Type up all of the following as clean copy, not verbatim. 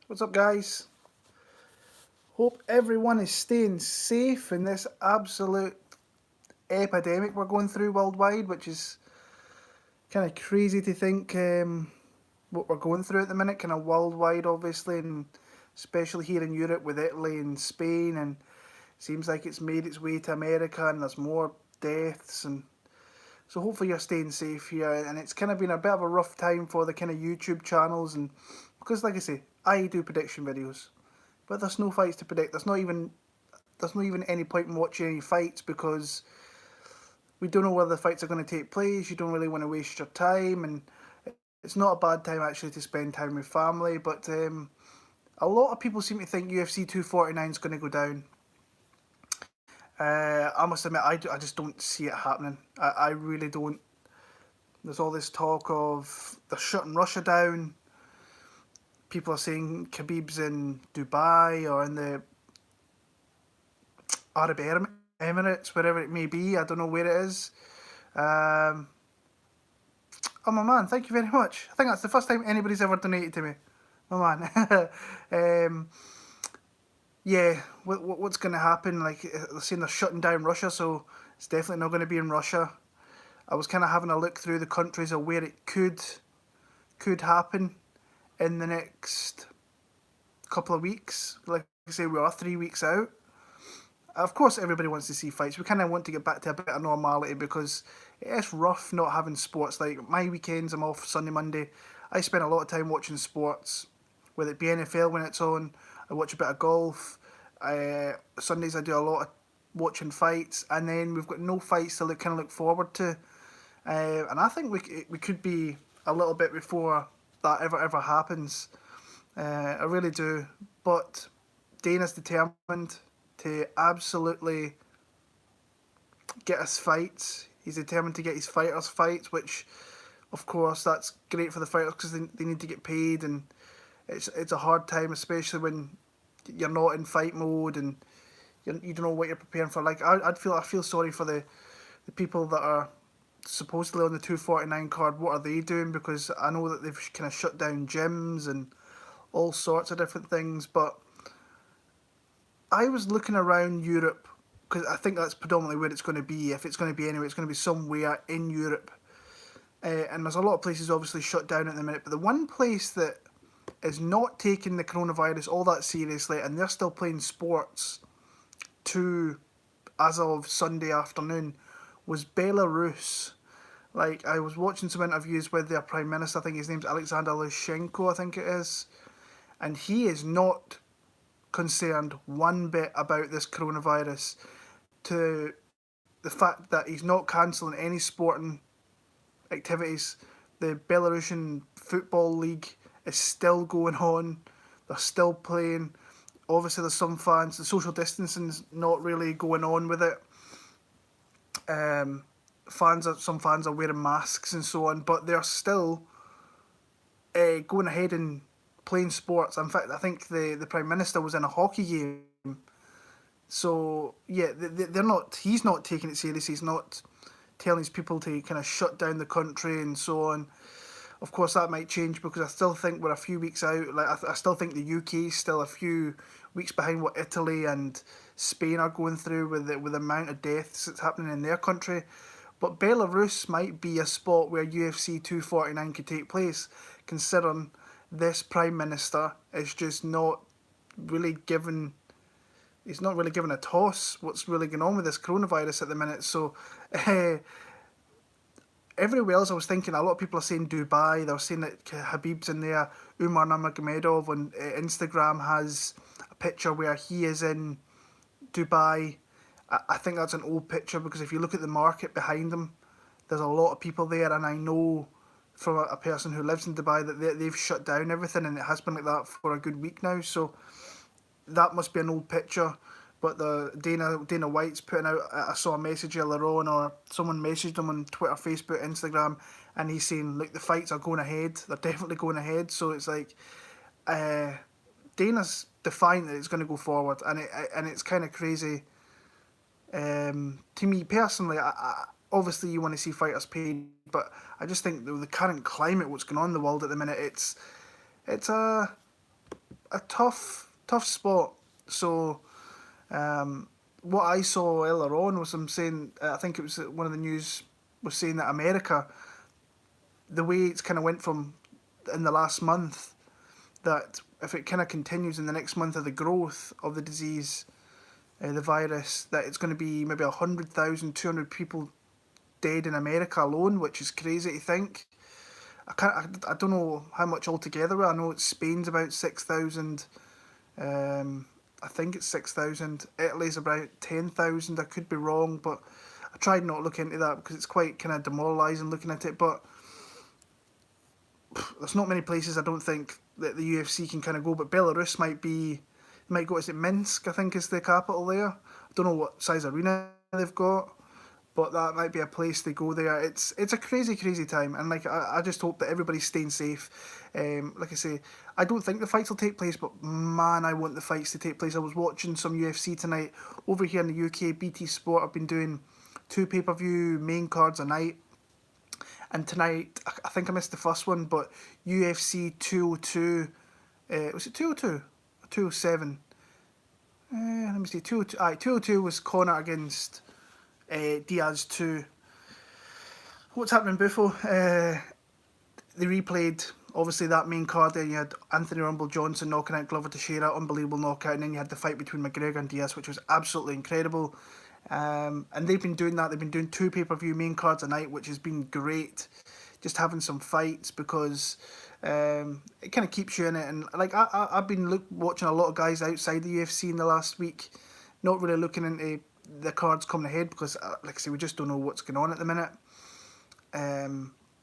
What's up, guys? Hope everyone is staying safe in this absolute epidemic we're going through worldwide, which is kind of crazy to think what we're going through at the minute, kind of worldwide, obviously, and especially here in Europe with Italy and Spain, and seems like it's made its way to America, and there's more deaths, and so hopefully you're staying safe here. And it's kind of been a bit of a rough time for the kind of YouTube channels, and because, like I say, I do prediction videos. But there's no fights to predict. There's not even any point in watching any fights because we don't know where the fights are going to take place. You don't really want to waste your time, and it's not a bad time actually to spend time with family. But a lot of people seem to think UFC 249 is going to go down. I must admit, I just don't see it happening. I really don't. There's all this talk of they're shutting Russia down. People are saying Khabib's in Dubai or in the Arab Emirates, wherever it may be. I don't know where it is. Um, oh, my man, thank you very much. I think that's the first time anybody's ever donated to me. My man. um, yeah, what's going to happen? Like, they're saying they're shutting down Russia, so it's definitely not going to be in Russia. I was kind of having a look through the countries of where it could happen in the next couple of weeks. Like I say, we are 3 weeks out. Of course, everybody wants to see fights. We kind of want to get back to a bit of normality because it's rough not having sports. Like my weekends, I'm off Sunday, Monday. I spend a lot of time watching sports, whether it be NFL when it's on. I watch a bit of golf. Sundays I do a lot of watching fights, and then we've got no fights to look forward to. And I think we could be a little bit before that ever happens. I really do. But Dana's determined to absolutely get us fights. He's determined to get his fighters fights, which, of course, that's great for the fighters because they need to get paid, and it's a hard time, especially when you're not in fight mode and you don't know what you're preparing for. Like I feel sorry for the people that are supposedly on the 249 card. What are they doing? Because I know that they've kind of shut down gyms and all sorts of different things, but I was looking around Europe because I think that's predominantly where it's going to be. If it's going to be anywhere, it's going to be somewhere in Europe. And there's a lot of places obviously shut down at the minute, but the one place that is not taking the coronavirus all that seriously and they're still playing sports to as of Sunday afternoon was Belarus. Like I was watching some interviews with their prime minister. I think his name's Alexander Lushenko. I think it is, and he is not concerned one bit about this coronavirus to the fact that he's not cancelling any sporting activities. The Belarusian football league is still going on. They're still playing. Obviously, there's some fans. The social distancing's not really going on with it. Um, some fans are wearing masks and so on, but they're still going ahead and playing sports. In fact, I think the prime minister was in a hockey game. So yeah, they're not. He's not taking it serious. He's not telling his people to kind of shut down the country and so on. Of course, that might change because I still think we're a few weeks out. Like I still think the UK is still a few weeks behind what Italy and Spain are going through with the amount of deaths that's happening in their country. But Belarus might be a spot where UFC 249 could take place, considering this prime minister is just not really given. He's not really given a toss what's really going on with this coronavirus at the minute. So uh, everywhere else, I was thinking a lot of people are saying Dubai. They're saying that Habib's in there. Umar Nurmagomedov on Instagram has a picture where he is in Dubai. I think that's an old picture because if you look at the market behind him, there's a lot of people there, and I know from a person who lives in Dubai that they've shut down everything, and it has been like that for a good week now. So that must be an old picture. But the Dana White's putting out. I saw a message earlier on, or someone messaged him on Twitter, Facebook, Instagram, and he's saying, "Look, the fights are going ahead. They're definitely going ahead." So it's like, uh, Dana's defined that it's going to go forward, and it's kind of crazy. To me personally, obviously you want to see fighters paid, but I just think the current climate, what's going on in the world at the minute, it's a a tough spot. So what I saw earlier on was them saying, I think it was one of the news was saying that America, the way it's kind of went from in the last month, that if it kind of continues in the next month of the growth of the disease, the virus, that it's going to be maybe 100,000, 200 people dead in America alone, which is crazy to think. I don't know how much altogether. I know it's Spain's about 6,000. I think it's 6,000. Italy's about 10,000. I could be wrong, but I tried not to look into that because it's quite kind of demoralising looking at it. But there's not many places I don't think that the UFC can kind of go. But Belarus might go. Is it Minsk? I think is the capital there. I don't know what size arena they've got, but that might be a place to go there. It's a crazy time, and like I just hope that everybody's staying safe. Like I say, I don't think the fights will take place, but man, I want the fights to take place. I was watching some UFC tonight over here in the UK. BT Sport have been doing 2 pay-per-view main cards a night, and tonight I think I missed the first one, but UFC 202. Was it 202 or 207? Let me see. 202. 202 was Conor against Diaz 2. What's happening, Buffo? They replayed, obviously, that main card there. You had Anthony Rumble Johnson knocking out Glover Teixeira, unbelievable knockout, and then you had the fight between McGregor and Diaz, which was absolutely incredible. And they've been doing that. They've been doing 2 pay-per-view main cards a night, which has been great. Just having some fights because it kind of keeps you in it. And like I've been watching a lot of guys outside the UFC in the last week, not really looking into the cards coming ahead because, like I say, we just don't know what's going on at the minute.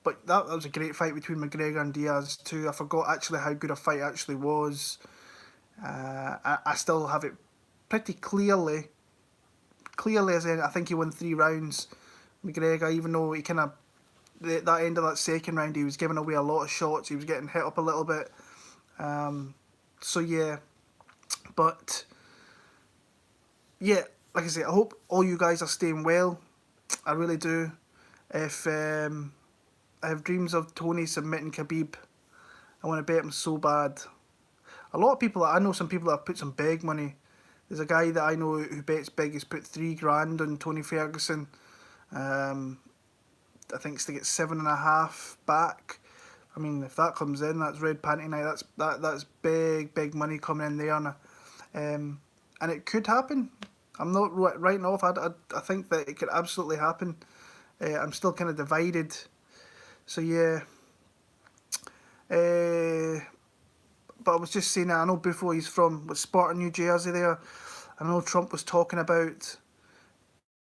But that was a great fight between McGregor and Diaz too. I forgot actually how good a fight actually was. I still have it pretty clearly as in I think he won 3 rounds. McGregor, even though he kind of that end of that second round, he was giving away a lot of shots. He was getting hit up a little bit. So yeah, but yeah, like I say, I hope all you guys are staying well. I really do. If I have dreams of Tony submitting Khabib, I want to bet him so bad. A lot of people, I know some people that have put some big money. There's a guy that I know who bets big. He's put $3,000 on Tony Ferguson. I think it's to get 7.5 back. I mean, if that comes in, that's red panty night. That's big money coming in there, and it could happen. I'm not writing off. I think that it could absolutely happen. I'm still kind of divided. So yeah. But I was just saying that I know before he's from Sparta, New Jersey there. I know Trump was talking about,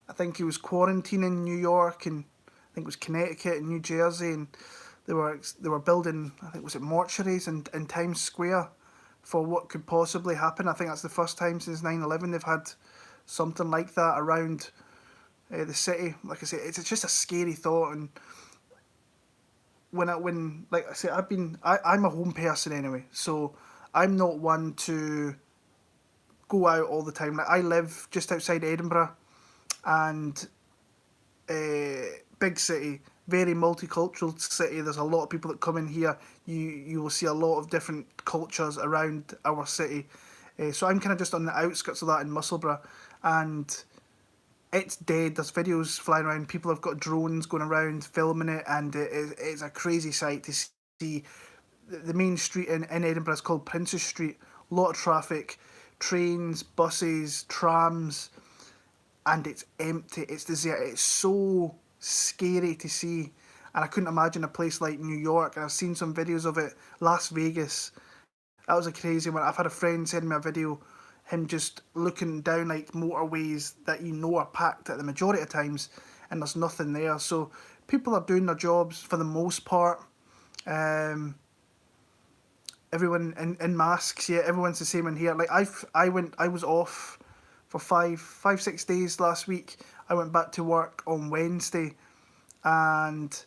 I think he was quarantining New York and I think it was Connecticut and New Jersey, and they were building, I think was it mortuaries in Times Square for what could possibly happen. I think that's the first time since 9/11 they've had something like that around the city. Like I say, it's just a scary thought. And when like I say, I'm a home person anyway, so I'm not one to go out all the time. Like I live just outside Edinburgh, and big city, very multicultural city. There's a lot of people that come in here. You will see a lot of different cultures around our city. So I'm kind of just on the outskirts of that in Musselburgh, and it's dead. There's videos flying around. People have got drones going around filming it, and it's a crazy sight to see. The main street in Edinburgh is called Princes Street. A lot of traffic, trains, buses, trams, and it's empty. It's desert. It's so scary to see. And I couldn't imagine a place like New York. And I've seen some videos of it. Las Vegas. That was a crazy one. I've had a friend send me a video, him just looking down like motorways that you know are packed at the majority of times, and there's nothing there. So people are doing their jobs for the most part. Everyone in masks. Yeah, everyone's the same in here. Like I was off for 6 days last week. I went back to work on Wednesday, and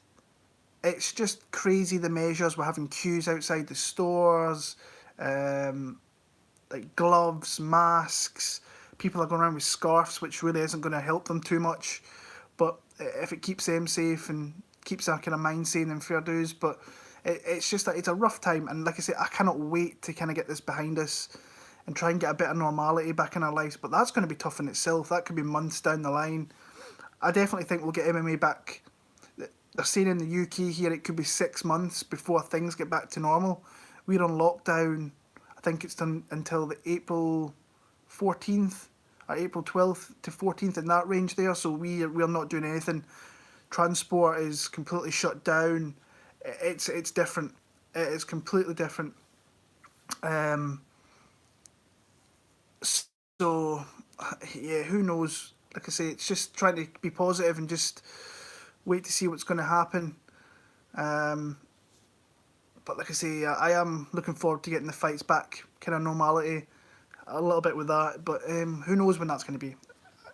it's just crazy the measures. We're having queues outside the stores, like gloves, masks. People are going around with scarves, which really isn't going to help them too much. But if it keeps them safe and keeps our kind of mind sane, then fair dues. But It's just that it's a rough time, and like I say, I cannot wait to kind of get this behind us and try and get a bit of normality back in our lives. But that's going to be tough in itself. That could be months down the line. I definitely think we'll get MMA back. They're saying in the UK here it could be 6 months before things get back to normal. We're on lockdown. I think it's done until the April 14th or April 12th to 14th, in that range there. So we're not doing anything. Transport is completely shut down. It's different. It is completely different. Um, so yeah, who knows? Like I say, it's just trying to be positive and just wait to see what's going to happen. Um, but like I say, I am looking forward to getting the fights back, kind of normality, a little bit with that. But who knows when that's going to be?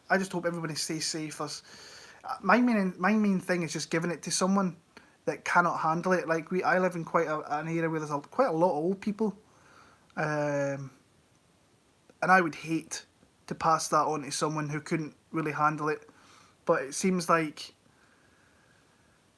I just hope everybody stays safe. My main thing is just giving it to someone that cannot handle it. Like I live in quite an area where there's quite a lot of old people, um, and I would hate to pass that on to someone who couldn't really handle it. But it seems like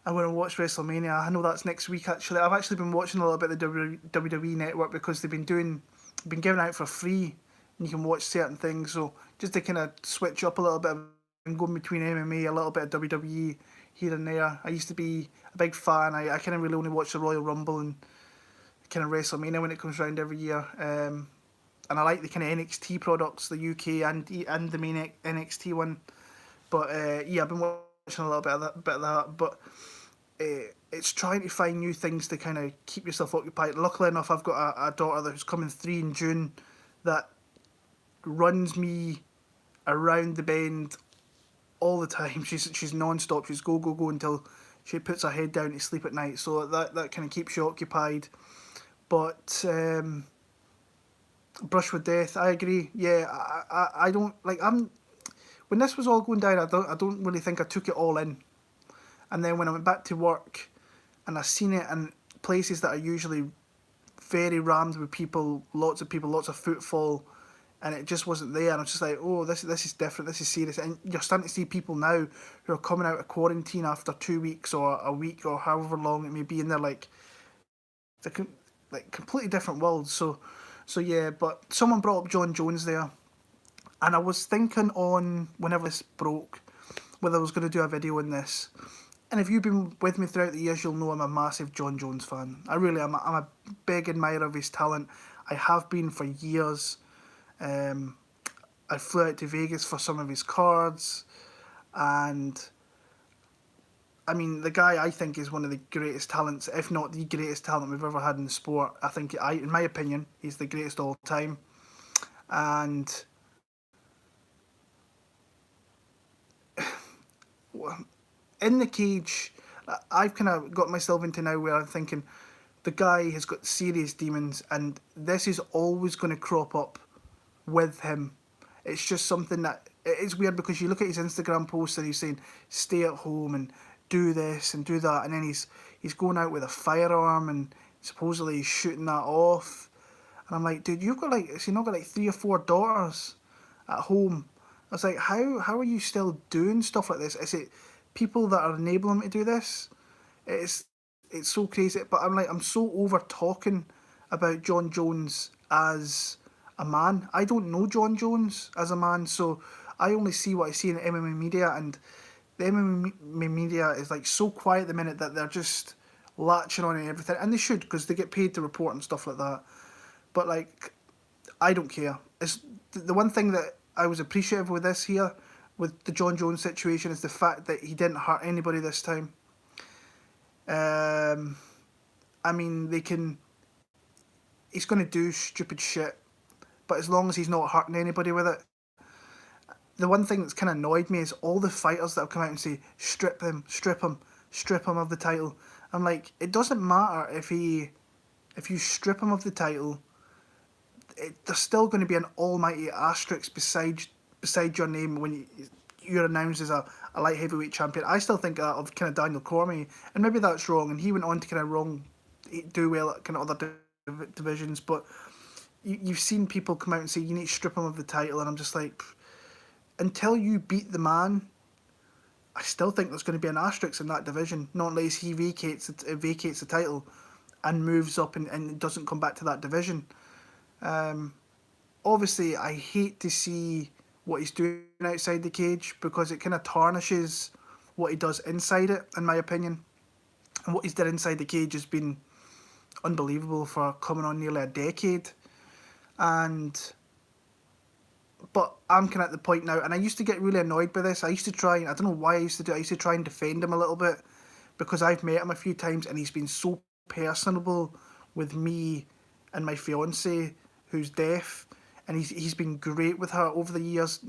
I'm going to watch WrestleMania. I know that's next week actually. I've actually been watching a little bit of the WWE Network because they've been giving out for free, and you can watch certain things. So just to kind of switch up a little bit and go between MMA, a little bit of WWE here and there. I used to be a big fan. I kind of really only watch the Royal Rumble and kind of WrestleMania when it comes around every year. And I like the kind of NXT products, the UK and the main NXT one. But yeah, I've been watching a little bit of that. But it's trying to find new things to kind of keep yourself occupied. Luckily enough, I've got a daughter who's coming 3 in June that runs me around the bend all the time. She's non-stop. She's go go go until she puts her head down to sleep at night. So that kind of keeps you occupied. But brush with death. I agree. Yeah, I don't like. When this was all going down, I don't really think I took it all in. And then when I went back to work, and I seen it in places that are usually very rammed with people, lots of footfall, and it just wasn't there. And I was just like, oh, this is different. This is serious. And you're starting to see people now who are coming out of quarantine after 2 weeks or a week or however long it may be, and they're like, like completely different worlds. So yeah. But someone brought up Jon Jones there, and I was thinking on whenever this broke whether I was going to do a video on this. And if you've been with me throughout the years, you'll know I'm a massive Jon Jones fan. I really am. I'm a big admirer of his talent. I have been for years. I flew out to Vegas for some of his cards, and I mean, the guy I think is one of the greatest talents, if not the greatest talent we've ever had in the sport. I think, in my opinion, he's the greatest all time. And in the cage, I've kind of got myself into now where I'm thinking the guy has got serious demons, and this is always going to crop up with him. It's just something that it's weird because you look at his Instagram posts and he's saying stay at home and do this and do that, and then he's going out with a firearm and supposedly he's shooting that off. And I'm like, dude, you've got like, has he not got like 3 or 4 daughters at home? I was like, how are you still doing stuff like this? Is it people that are enabling him to do this? It's it's so crazy. But I'm so over talking about Jon Jones as a man. I don't know Jon Jones as a man, so I only see what I see in the MMA media, and the MMA media is like so quiet at the minute that they're just latching on and everything, and they should because they get paid to report and stuff like that. But like, I don't care. It's the one thing that I was appreciative with this here, with the Jon Jones situation, is the fact that he didn't hurt anybody this time. I mean, he's going to do stupid shit, but as long as he's not hurting anybody with it. The one thing that's kind of annoyed me is all the fighters that have come out and say, strip him, strip him, strip him of the title. I'm like, it doesn't matter if you strip him of the title, there's still going to be an almighty asterisk beside your name when you're announced as a light heavyweight champion. I still think that of kind of Daniel Cormier, and maybe that's wrong, and he went on to kind of do well at kind of other divisions, but you've seen people come out and say you need to strip him of the title, and I'm just like, until you beat the man, I still think there's going to be an asterisk in that division, not unless he vacates the title. and moves up and doesn't come back to that division. Obviously, I hate to see what he's doing outside the cage because it kind of tarnishes what he does inside it, in my opinion. And what he's done inside the cage has been unbelievable for coming on nearly a decade. And but I'm kind of at the point now, and I used to get really annoyed by this. I used to try, I don't know why I used to do it, I used to try and defend him a little bit because I've met him a few times and he's been so personable with me and my fiance who's deaf, and he's been great with her over the years.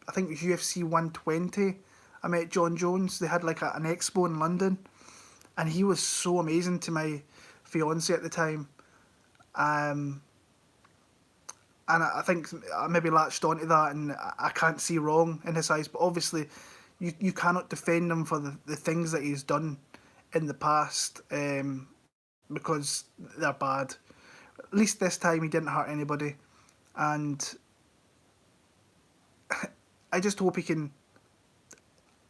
I think it was UFC 120. I met Jon Jones. They had like an expo in London, and he was so amazing to my fiance at the time. Um, and I think I maybe latched onto that, and I can't see wrong in his eyes. But obviously, you cannot defend him for the things that he's done in the past, because they're bad. At least this time he didn't hurt anybody, and I just hope he can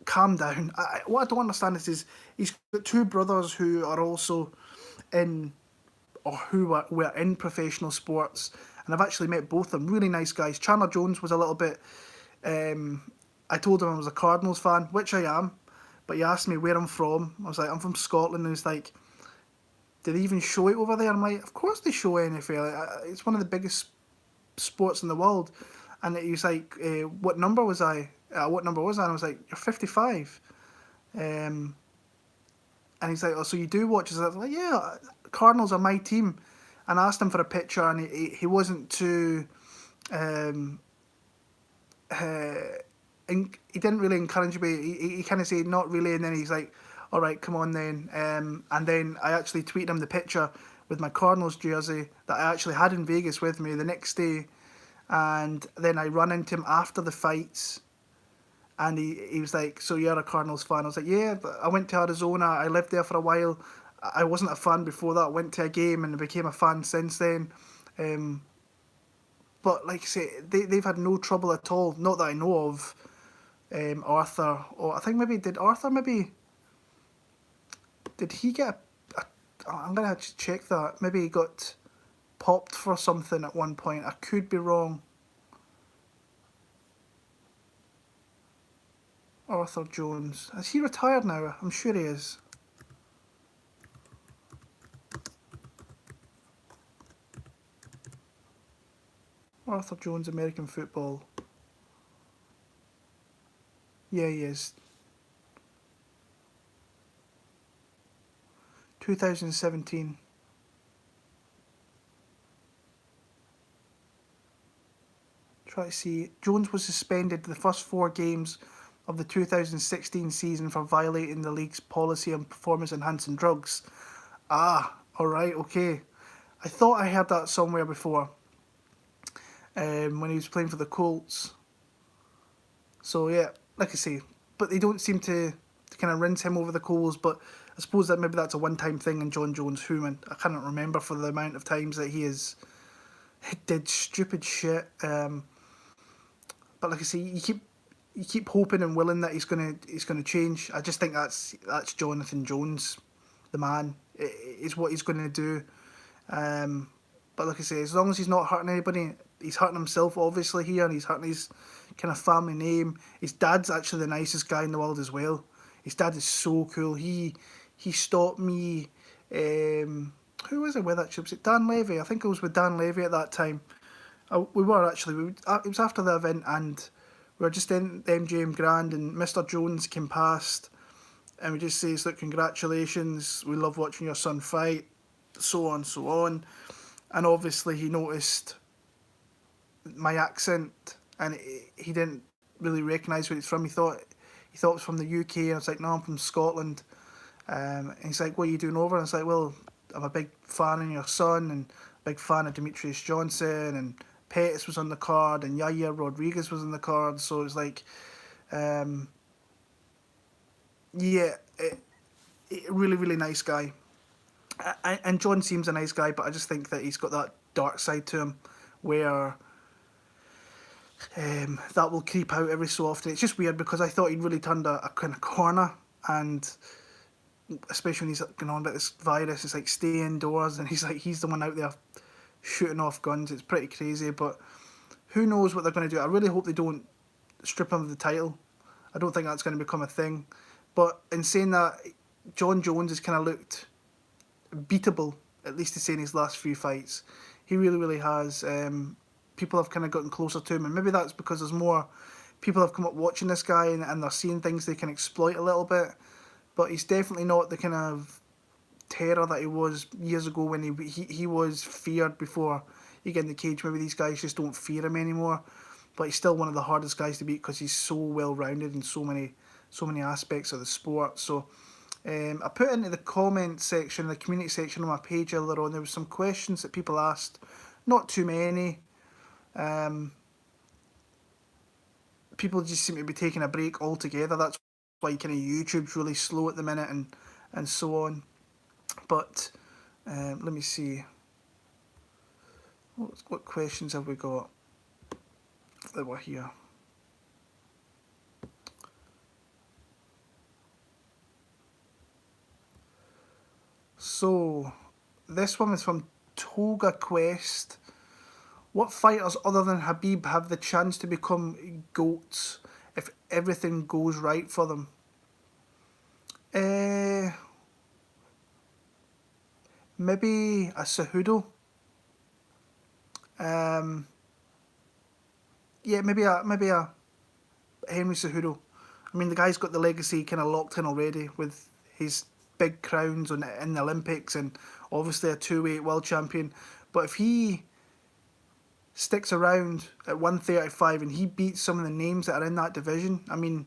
calm down. What I don't understand is he's got two brothers who are also in, or who were in professional sports, and I've actually met both of them. Really nice guys. Chandler Jones was a little bit. I told him I was a Cardinals fan, which I am, but he asked me where I'm from. I was like, I'm from Scotland, and he's like, do they even show it over there? I'm like, of course they show NFL. It's one of the biggest sports in the world. And he was like, what number was I? What number was I? And I was like, you're 55. And he's like, oh, so you do watch? I was like, yeah, Cardinals are my team. And I asked him for a picture, and he wasn't too. He didn't really encourage me. He kind of said not really, and then he's like, all right, come on then. And then I actually tweeted him the picture with my Cardinals jersey that I actually had in Vegas with me the next day. And then I run into him after the fights, and he was like, so you're a Cardinals fan? I was like, yeah, I went to Arizona, I lived there for a while. I wasn't a fan before that, went to a game and became a fan since then. But like I say, they've had no trouble at all, not that I know of. Arthur, or I think maybe, did Arthur maybe, did he get I'm going to have to check that. Maybe he got popped for something at one point. I could be wrong. Arthur Jones. Is he retired now? I'm sure he is. Arthur Jones, American football. Yeah, he is. 2017. Try to see. Jones was suspended the first 4 games of the 2016 season for violating the league's policy on performance-enhancing drugs. Ah, alright, okay. I thought I heard that somewhere before. When he was playing for the Colts. So yeah, like I say, but they don't seem to kind of rinse him over the coals. But I suppose that maybe that's a one-time thing in Jon Jones' human. I cannot remember for the amount of times that he did stupid shit. But like I say, you keep hoping and willing that he's gonna change. I just think that's Jonathan Jones, the man. Is what he's gonna do. But like I say, as long as he's not hurting anybody, he's hurting himself obviously here, and he's hurting his kind of family name. His dad's actually the nicest guy in the world as well. His dad is so cool. He stopped me. Who was it with actually? Was it Dan Levy? I think it was with Dan Levy at that time. We were actually. It was after the event, and we were just in the MGM Grand, and Mr. Jones came past, and we just says, "Look, congratulations. We love watching your son fight." So on, so on. And obviously he noticed my accent, and he didn't really recognise where it's from. He thought it was from the UK, and I was like, no, I'm from Scotland. And he's like, what are you doing over? And I was like, well, I'm a big fan of your son, and a big fan of Demetrius Johnson, and Pettis was on the card, and Yair Rodriguez was on the card. So it was like, yeah, really, really nice guy. And John seems a nice guy, but I just think that he's got that dark side to him where that will creep out every so often. It's just weird because I thought he'd really turned a kind of corner, and especially when he's like, going on about this virus. It's like stay indoors, and he's the one out there shooting off guns. It's pretty crazy, but who knows what they're going to do. I really hope they don't strip him of the title. I don't think that's going to become a thing. But in saying that, Jon Jones has kind of looked beatable, at least to say in his last few fights. He really, really has. People have kind of gotten closer to him, and maybe that's because there's more people have come up watching this guy, and they're seeing things they can exploit a little bit. But he's definitely not the kind of terror that he was years ago when he was feared before he get in the cage. Maybe these guys just don't fear him anymore. But he's still one of the hardest guys to beat because he's so well rounded in so many aspects of the sport. So I put into the comment section, the community section on my page earlier on, there was some questions that people asked. Not too many. People just seem to be taking a break altogether. That's why kind of YouTube's really slow at the minute and so on. But let me see. What questions have we got that were here? So, this one is from Toga Quest. What fighters other than Habib have the chance to become GOATs if everything goes right for them? Maybe a Cejudo. Yeah, maybe a Henry Cejudo. I mean, the guy's got the legacy kind of locked in already with his big crowns in the Olympics and obviously a two-weight world champion. But if he sticks around at 135 and he beats some of the names that are in that division, I mean,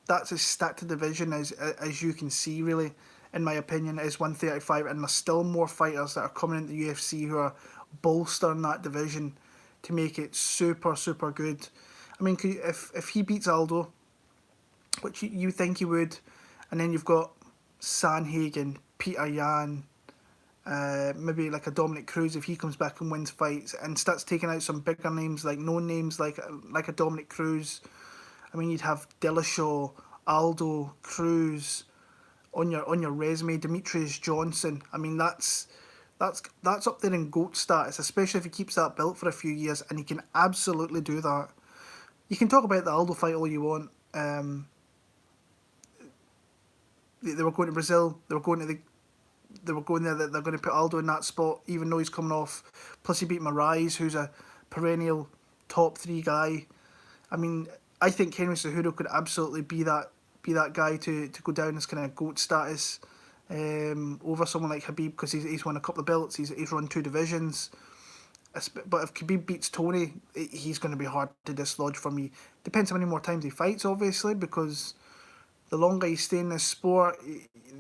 that's as stacked a division as you can see, really, in my opinion, is 135. And there's still more fighters that are coming into the UFC who are bolstering that division to make it super, super good. I mean, if he beats Aldo, which you think he would, and then you've got Sanhagen, Peter Yan, maybe like a Dominic Cruz if he comes back and wins fights and starts taking out some bigger names, like known names like a Dominic Cruz. I mean, you'd have Dillashaw, Aldo, Cruz on your resume, Demetrius Johnson. I mean, that's up there in GOAT status, especially if he keeps that belt for a few years, and he can absolutely do that. You can talk about the Aldo fight all you want. They were going to Brazil. They were going there that they're going to put Aldo in that spot, even though he's coming off. Plus, he beat Moraes, who's a perennial top 3 guy. I mean, I think Henry Cejudo could absolutely be that guy to go down as kind of GOAT status over someone like Habib because he's won a couple of belts. He's run 2 divisions. But if Khabib beats Tony, he's going to be hard to dislodge for me. Depends how many more times he fights, obviously, because the longer you stay in this sport,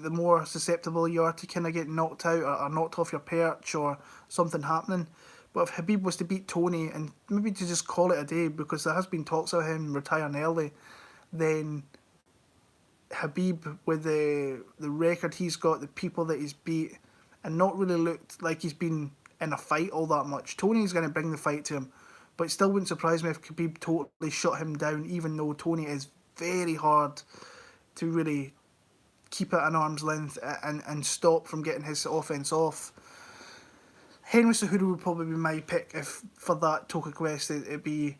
the more susceptible you are to kind of get knocked out or knocked off your perch or something happening. But if Habib was to beat Tony and maybe to just call it a day, because there has been talks of him retiring early, then Habib, with the record he's got, the people that he's beat, and not really looked like he's been in a fight all that much. Tony's going to bring the fight to him, but it still wouldn't surprise me if Khabib totally shut him down, even though Tony is very hard to really keep it at an arm's length and stop from getting his offense off. Henry Cejudo would probably be my pick if for that Toka quest it'd be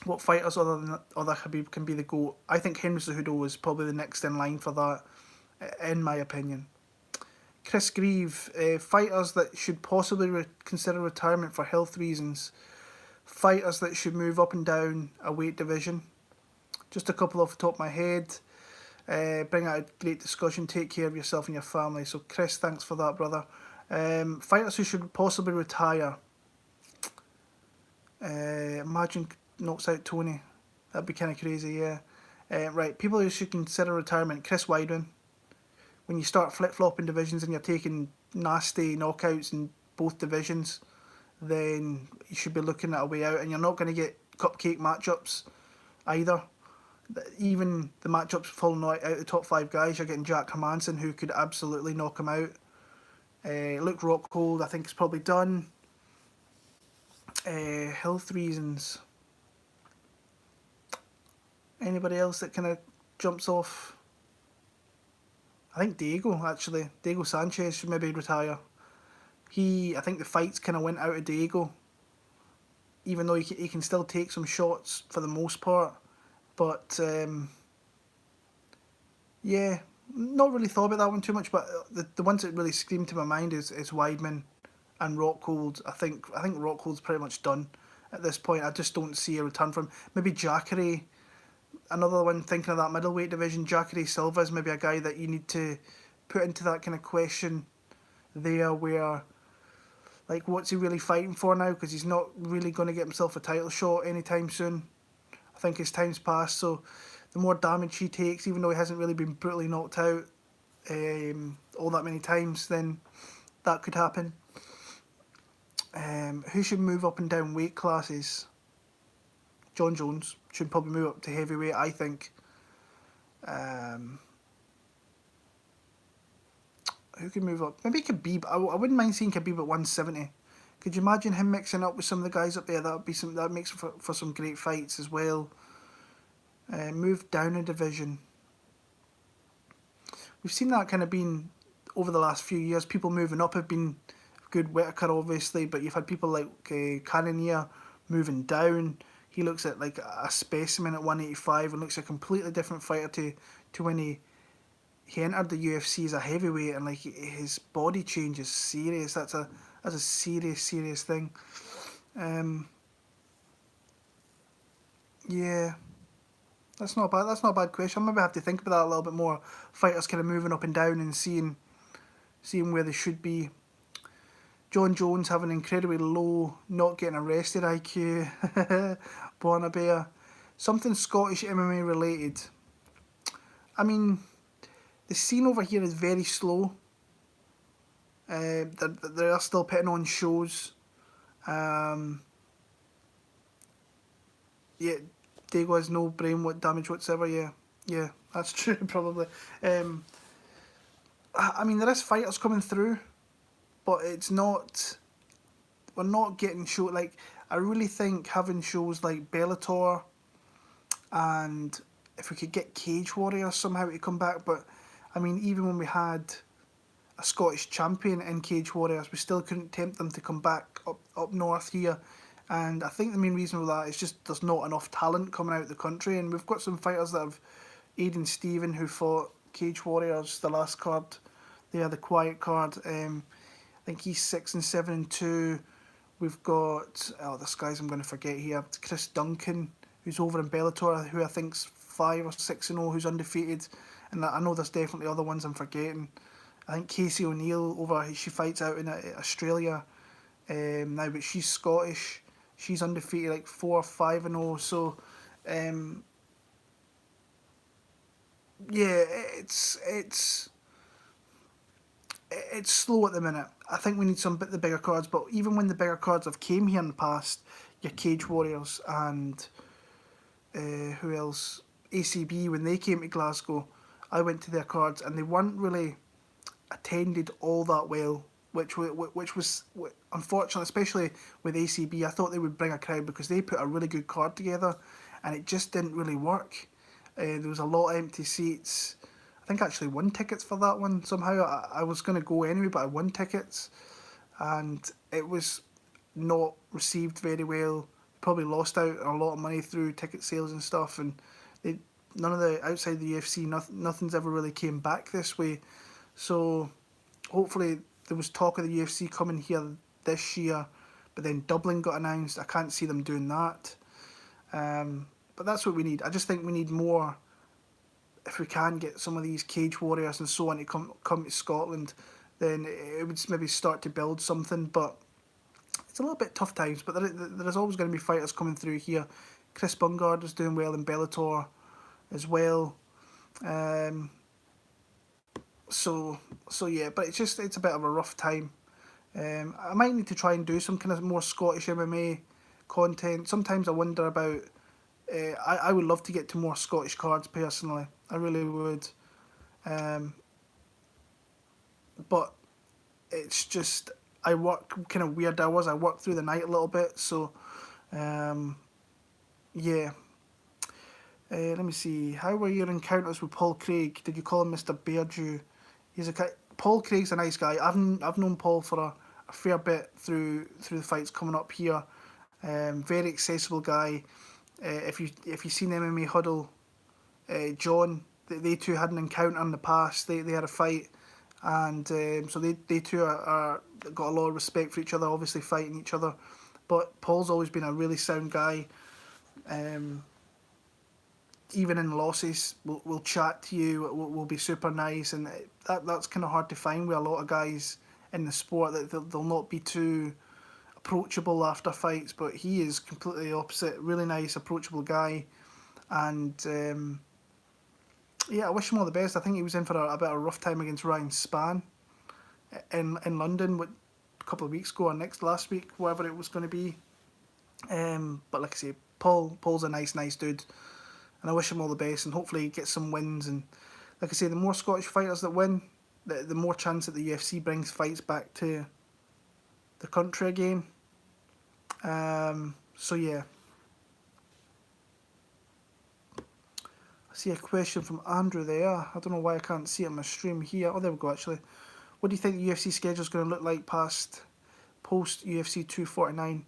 what fighters other Khabib can be the GOAT. I think Henry Cejudo was probably the next in line for that, in my opinion. Chris Grieve, fighters that should possibly consider retirement for health reasons. Fighters that should move up and down a weight division. Just a couple off the top of my head. Bring out a great discussion. Take care of yourself and your family. So Chris, thanks for that, brother. Fighters who should possibly retire. Imagine knocks out Tony. That'd be kind of crazy, yeah. Right, people who should consider retirement. Chris Weidman. When you start flip-flopping divisions and you're taking nasty knockouts in both divisions, then you should be looking at a way out. And you're not going to get cupcake matchups either. Even the matchups falling out the top 5 guys, you're getting Jack Hermanson, who could absolutely knock him out. Luke Rockhold, I think, is probably done. Health reasons. Anybody else that kind of jumps off? I think Diego, actually. Diego Sanchez should maybe retire. I think the fights kind of went out of Diego, even though he can still take some shots for the most part. But yeah, not really thought about that one too much. But the ones that really scream to my mind is Weidman and Rockhold. I think Rockhold's pretty much done at this point. I just don't see a return from him. Maybe Jacare, another one thinking of that middleweight division. Jacare Silva is maybe a guy that you need to put into that kind of question there, where like what's he really fighting for now? Because he's not really going to get himself a title shot anytime soon. I think his time's passed. So the more damage he takes, even though he hasn't really been brutally knocked out all that many times, then that could happen. Who should move up and down weight classes? Jon Jones should probably move up to heavyweight, I think. Who can move up? Maybe Khabib. I wouldn't mind seeing Khabib at 170. Could you imagine him mixing up with some of the guys up there? That makes for some great fights as well. Move down a division. We've seen that kind of been over the last few years. People moving up have been good. Whittaker, obviously, but you've had people like Cannonier moving down. He looks at like a specimen at 185 and looks a completely different fighter to when he entered the UFC as a heavyweight, and like his body change is serious. That's a serious thing. Yeah, that's not bad. That's not a bad question. I maybe have to think about that a little bit more. Fighters kind of moving up and down and seeing where they should be. Jon Jones having incredibly low, not getting arrested IQ. Born a bear. Something Scottish MMA related. I mean, the scene over here is very slow. They are still putting on shows. Yeah, Diego has no brain damage whatsoever. Yeah, that's true. Probably. I mean, there is fighters coming through, but it's not. We're not getting show like. I really think having shows like Bellator, and if we could get Cage Warriors somehow to come back, but I mean, even when we had a Scottish champion in Cage Warriors, we still couldn't tempt them to come back up north here. And I think the main reason for that is just there's not enough talent coming out of the country, and we've got some fighters that have Aidan Stephen, who fought Cage Warriors, the last card, the quiet card. I think he's 6-7-2. We've got this guy's I'm going to forget here. Chris Duncan, who's over in Bellator, who I think's 5 or 6-0, who's undefeated. And I know there's definitely other ones I'm forgetting. I think Casey O'Neill she fights out in Australia now, but she's Scottish. She's undefeated, like 4-5-0. So, yeah, it's slow at the minute. I think we need the bigger cards. But even when the bigger cards have came here in the past, your Cage Warriors and who else? ACB, when they came to Glasgow, I went to their cards and they weren't really attended all that well, which was unfortunate, especially with ACB. I thought they would bring a crowd because they put a really good card together, and it just didn't really work. There was a lot of empty seats. I think I actually won tickets for that one somehow. I was going to go anyway, but I won tickets, and it was not received very well. Probably lost out on a lot of money through ticket sales and stuff, and none of the outside the UFC, nothing's ever really came back this way. So hopefully there was talk of the UFC coming here this year, but then Dublin got announced. I can't see them doing that. But that's what we need. I just think we need more. If we can get some of these Cage Warriors and so on to come to Scotland, then it would maybe start to build something. But it's a little bit tough times. But there is always going to be fighters coming through here. Chris Bungard is doing well in Bellator as well. So yeah, but it's a bit of a rough time. I might need to try and do some kind of more Scottish MMA content. Sometimes I wonder about. I would love to get to more Scottish cards personally. I really would. But it's just I work kind of weird hours. I work through the night a little bit, so yeah. Let me see. How were your encounters with Paul Craig? Did you call him Mr. Beardew? Paul Craig's a nice guy. I've known Paul for a fair bit through the fights coming up here. Very accessible guy. If you've seen MMA Huddle, Jon, they two had an encounter in the past. They had a fight, and so they two are got a lot of respect for each other. Obviously fighting each other, but Paul's always been a really sound guy. Um, Even in losses, will chat to you. Will be super nice, and that's kind of hard to find with a lot of guys in the sport, that they'll not be too approachable after fights. But he is completely the opposite. Really nice, approachable guy, and yeah, I wish him all the best. I think he was in for a bit of a rough time against Ryan Spann in London a couple of weeks ago, or last week, whatever it was going to be. But like I say, Paul's a nice dude, and I wish him all the best, and hopefully he gets some wins. And like I say, the more Scottish fighters that win, the more chance that the UFC brings fights back to the country again. So yeah, I see a question from Andrew there. I don't know why I can't see it on my stream here. Oh, there we go. Actually, what do you think the UFC schedule is going to look like post UFC 249?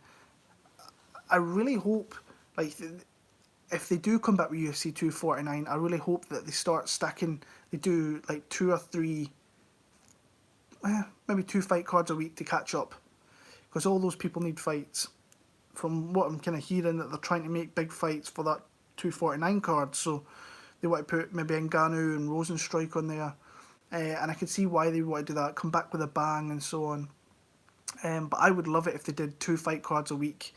I really hope, like, if they do come back with UFC 249, I really hope that they start stacking. They do like 2 or 3, maybe 2 fight cards a week to catch up, because all those people need fights. From what I'm kind of hearing, that they're trying to make big fights for that 249 card, so they want to put maybe Ngannou and Rosenstrike on there, and I can see why they want to do that. Come back with a bang and so on. But I would love it if they did 2 fight cards a week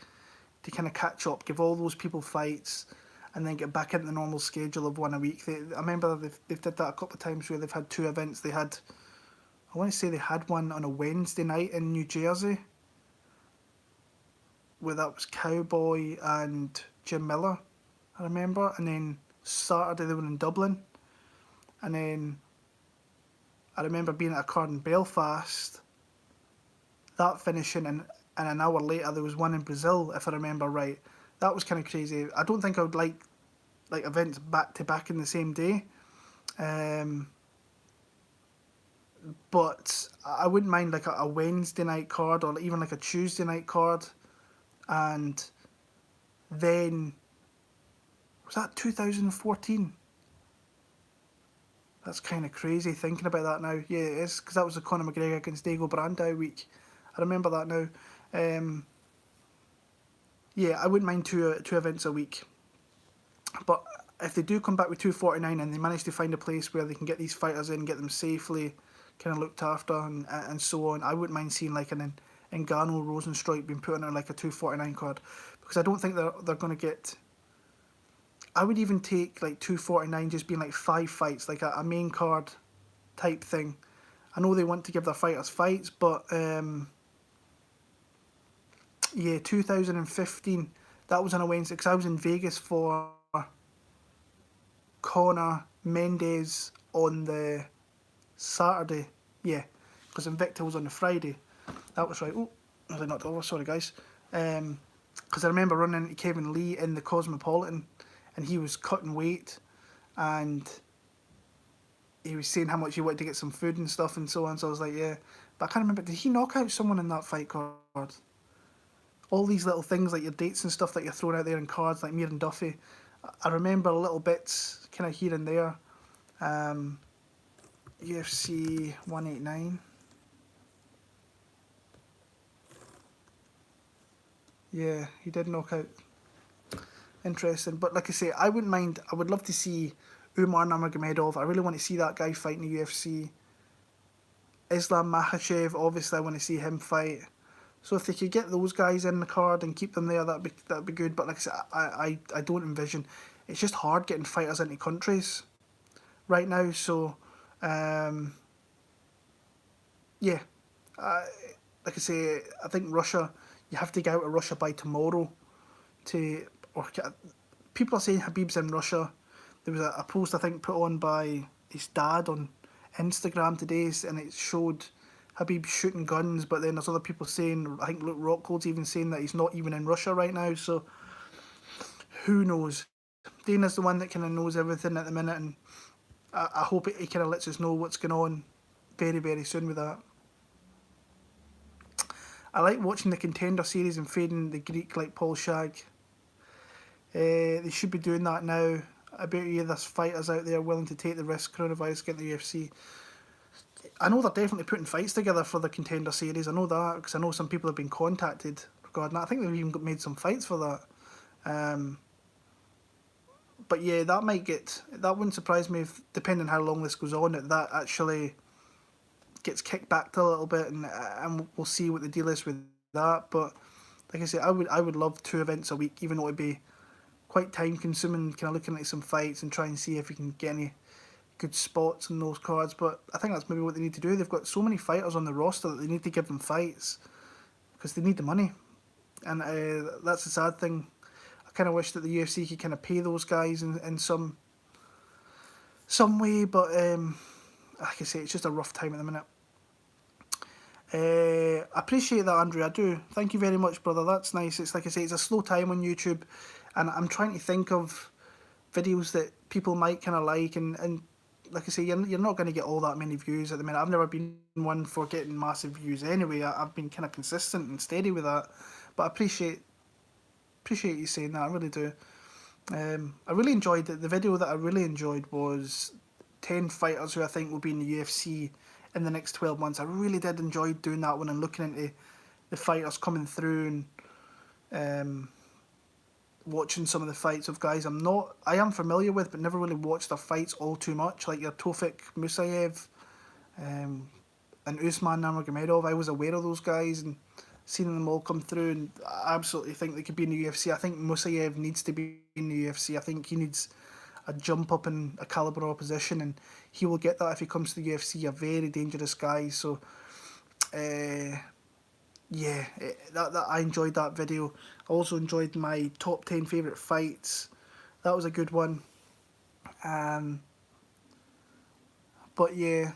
to kind of catch up, give all those people fights, and then get back into the normal schedule of 1 a week. I remember they've did that a couple of times where they've had 2 events. I want to say they had one on a Wednesday night in New Jersey, where that was Cowboy and Jim Miller, I remember. And then Saturday they were in Dublin. And then I remember being at a card in Belfast, that finishing, and an hour later there was one in Brazil, if I remember right. That was kind of crazy. I don't think I would like events back to back in the same day. But I wouldn't mind like a Wednesday night card, or even like a Tuesday night card. And then, was that 2014? That's kind of crazy thinking about that now. Yeah, it is, because that was the Conor McGregor against Diego Brandao week. I remember that now. Yeah, I wouldn't mind two events a week. But if they do come back with 249 and they manage to find a place where they can get these fighters in, get them safely kind of looked after, and so on, I wouldn't mind seeing like an Ngannou Rosenstrike being put on like a 249 card, because I don't think they're going to get. I would even take like 249 just being like 5 fights, like a main card type thing. I know they want to give their fighters fights, but yeah, 2015, that was on a Wednesday, because I was in Vegas for Conor Mendes on the Saturday. Yeah, because Invicta was on the Friday. That was right. Oh, really knocked over. Sorry, guys. Because I remember running into Kevin Lee in the Cosmopolitan, and he was cutting weight, and he was saying how much he wanted to get some food and stuff and so on. So I was like, yeah. But I can't remember. Did he knock out someone in that fight card? All these little things, like your dates and stuff that you're throwing out there in cards, like Mir and Duffy. I remember little bits kind of here and there. UFC 189. Yeah, he did knock out. Interesting. But like I say, I wouldn't mind. I would love to see Umar Nurmagomedov. I really want to see that guy fight in the UFC. Islam Makhachev, obviously I want to see him fight. So if they could get those guys in the card and keep them there, that'd be good. But like I said, I don't envision. It's just hard getting fighters into countries right now. So yeah, like I say, I think Russia. You have to get out of Russia by tomorrow. People are saying Habib's in Russia. There was a post I think put on by his dad on Instagram today, and it showed Habib shooting guns. But then there's other people saying, I think Luke Rockhold's even saying that he's not even in Russia right now. So who knows? Dana's the one that kind of knows everything at the minute, and I hope he kind of lets us know what's going on very, very soon with that. I like watching the Contender Series and fading the Greek like Paul Shag. They should be doing that now. I bet you there's fighters out there willing to take the risk coronavirus getting the UFC. I know they're definitely putting fights together for the Contender Series. I know that because I know some people have been contacted regarding that. I think they've even made some fights for that. But yeah, that wouldn't surprise me if, depending on how long this goes on, that actually gets kicked back to a little bit, and we'll see what the deal is with that. But like I said, I would love 2 events a week, even though it'd be quite time consuming, kind of looking at some fights and try and see if we can get any good spots in those cards. But I think that's maybe what they need to do. They've got so many fighters on the roster that they need to give them fights because they need the money, and that's the sad thing. I kind of wish that the UFC could kind of pay those guys in some way, but like I say, it's just a rough time at the minute. I appreciate that, Andrew. I do. Thank you very much, brother. That's nice. It's like I say, it's a slow time on YouTube, and I'm trying to think of videos that people might kind of like, and like I say, you're not going to get all that many views at the minute. I've never been one for getting massive views anyway. I've been kind of consistent and steady with that, but I appreciate you saying that. I really do. I really enjoyed it. The video that I really enjoyed was 10 fighters who I think will be in the UFC in the next 12 months. I really did enjoy doing that one and looking into the fighters coming through and watching some of the fights of guys I am familiar with, but never really watched their fights all too much, like your Tofik Musayev and Usman Nurmagomedov. I was aware of those guys and seen them all come through, and I absolutely think they could be in the UFC. I think Musayev needs to be in the UFC. I think he needs a jump up in a caliber opposition, and he will get that if he comes to the UFC. A very dangerous guy. So, yeah, that I enjoyed that video. I also enjoyed my top 10 favourite fights. That was a good one. But yeah,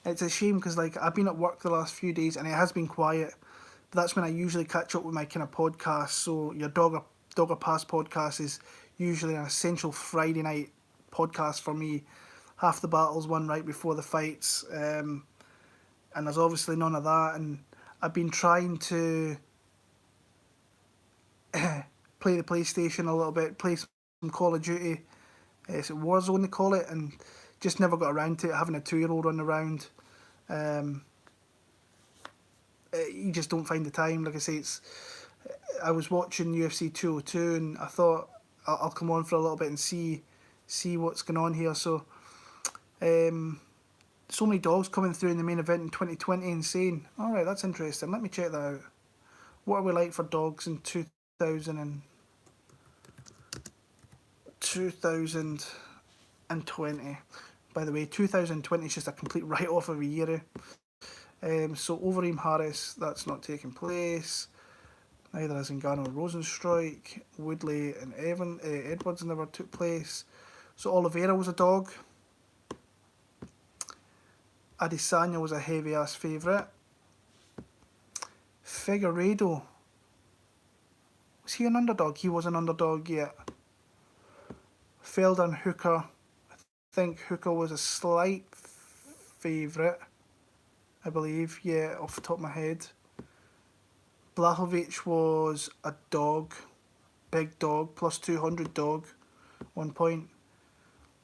it's a shame because like I've been at work the last few days and it has been quiet. But that's when I usually catch up with my kind of podcast. So your Dogger Pass podcast is usually an essential Friday night podcast for me. Half the battles won right before the fights, and there's obviously none of that. And I've been trying to play the PlayStation a little bit, play some Call of Duty. It's Warzone they call it, and just never got around to it. Having a 2-year-old run around, you just don't find the time. Like I say, I was watching UFC 202 and I thought I'll come on for a little bit and see what's going on here. So, so many dogs coming through in the main event in 2020, insane. All right, that's interesting. Let me check that out. What are we like for dogs in 2020? By the way, 2020 is just a complete write-off of a year. So Overeem Harris, that's not taking place. Neither has Ngannou and Rosenstrike. Woodley and Edwards never took place. So Oliveira was a dog. Adesanya was a heavy-ass favourite. Figueiredo. Was he an underdog? He was an underdog, yeah. Felder and Hooker. I think Hooker was a slight favourite, I believe. Yeah, off the top of my head. Blachowicz was a dog. Big dog. Plus 200 dog. 1 point.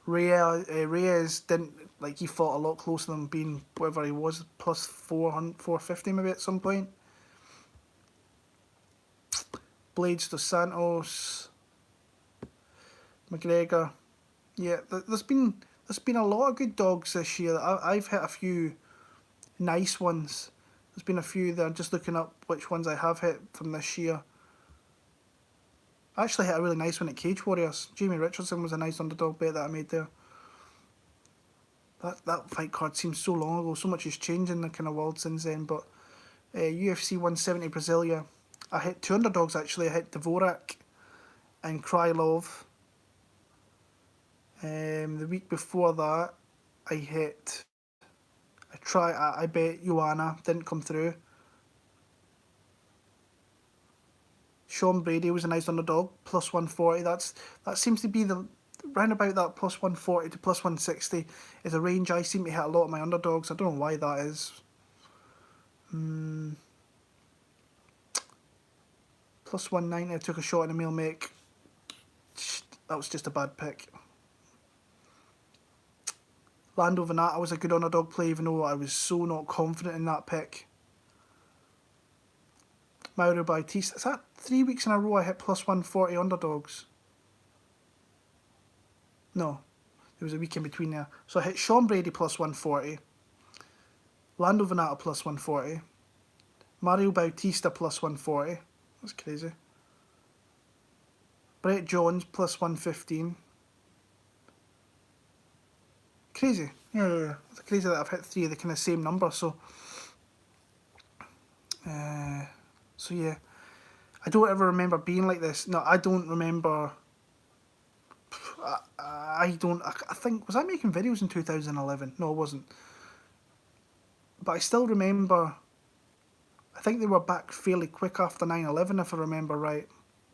Reyes didn't, like, he fought a lot closer than being whatever he was. Plus 450 maybe at some point. Blades dos Santos. McGregor. Yeah, there's been a lot of good dogs this year. I've hit a few nice ones. There's been a few there. I'm just looking up which ones I have hit from this year. I actually hit a really nice one at Cage Warriors. Jamie Richardson was a nice underdog bet that I made there. That fight card seems so long ago. So much has changed in the kind of world since then. But UFC 170 Brasilia. I hit 2 underdogs actually. I hit Dvorak and Krylov. The week before that, I bet Joanna, didn't come through. Sean Brady was a nice underdog, plus 140. That seems to be the round about that plus 140 to plus 160 is a range I seem to hit a lot of my underdogs. I don't know why that is. Plus 190, I took a shot in a meal make. That was just a bad pick. Lando Venata was a good underdog play, even though I was so not confident in that pick. Mauro Bautista, is that 3 weeks in a row I hit plus 140 underdogs? No, there was a week in between there. So I hit Sean Brady plus 140, Lando Venata plus 140, Mario Bautista plus 140. That's crazy. Brett Jones plus 115. Crazy. Yeah. It's crazy that I've hit 3 of the kind of same number. So yeah. I don't ever remember being like this. No, I don't remember. I think, was I making videos in 2011? No, I wasn't. But I still remember, I think they were back fairly quick after 9/11, if I remember right.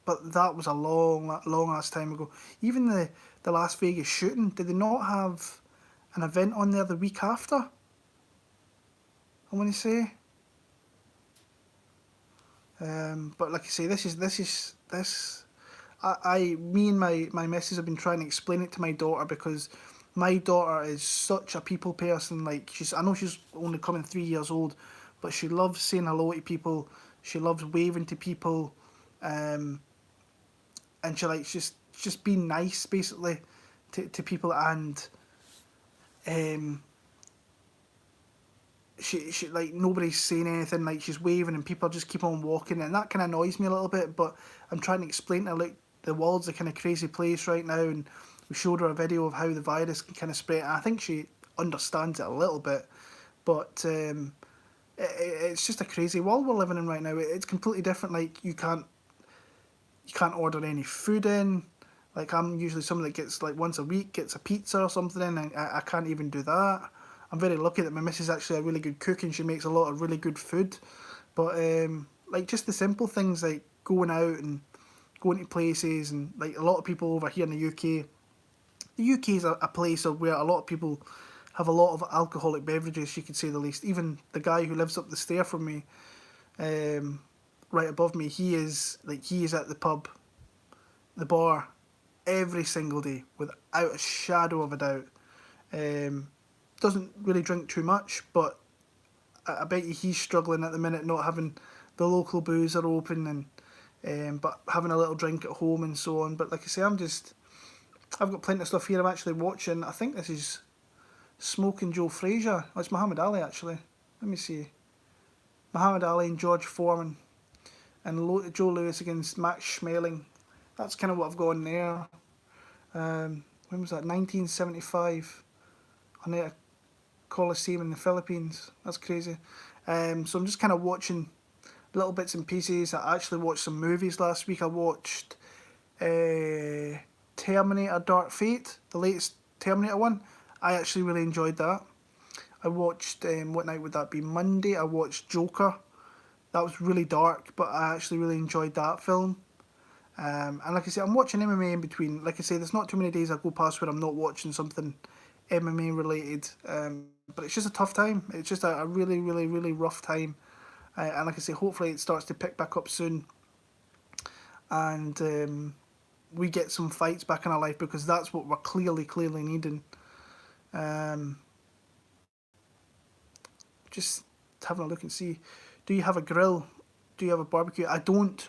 But that was a long ass time ago. Even the Las Vegas shooting, did they not have an event on there the week after? I want to say. But like I say, this. Me and my missus have been trying to explain it to my daughter, because my daughter is such a people person. Like, I know she's only coming 3 years old, but she loves saying hello to people. She loves waving to people, and she likes just being nice basically to people. And she like, nobody's saying anything, like she's waving and people just keep on walking, and that kind of annoys me a little bit. But I'm trying to explain to her, like, the world's a kind of crazy place right now, and we showed her a video of how the virus can kind of spread, and I think she understands it a little bit. But it's just a crazy world we're living in right now. It's completely different. Like, you can't order any food in. Like, I'm usually someone that gets, like, once a week gets a pizza or something in, and I can't even do that. I'm very lucky that my missus is actually a really good cook, and she makes a lot of really good food. But like, just the simple things like going out and going to places, and like a lot of people over here in the UK. The UK is a place of where a lot of people have a lot of alcoholic beverages, you could say the least. Even the guy who lives up the stair from me, right above me, he is at the pub, the bar, every single day without a shadow of a doubt. Doesn't really drink too much, but I bet you he's struggling at the minute, not having the local boozer open, and but having a little drink at home and so on. But like I say, I've got plenty of stuff here. I'm actually watching, I think this is Smoking Joe Frazier. Oh, it's Muhammad Ali actually. Let me see. Muhammad Ali and George Foreman, and Joe Lewis against Max Schmeling. That's kind of what I've got on there. When was that? 1975. On a Coliseum in the Philippines. That's crazy. So I'm just kind of watching little bits and pieces. I actually watched some movies last week. I watched Terminator Dark Fate, the latest Terminator one. I actually really enjoyed that. I watched, what night would that be? Monday, I watched Joker. That was really dark, but I actually really enjoyed that film. And like I say, I'm watching MMA in between. Like I say, there's not too many days I go past where I'm not watching something MMA related. But it's just a tough time. It's just a really, really, really rough time. And like I say, hopefully it starts to pick back up soon. And we get some fights back in our life, because that's what we're clearly needing. Just having a look and see. Do you have a grill? Do you have a barbecue? I don't.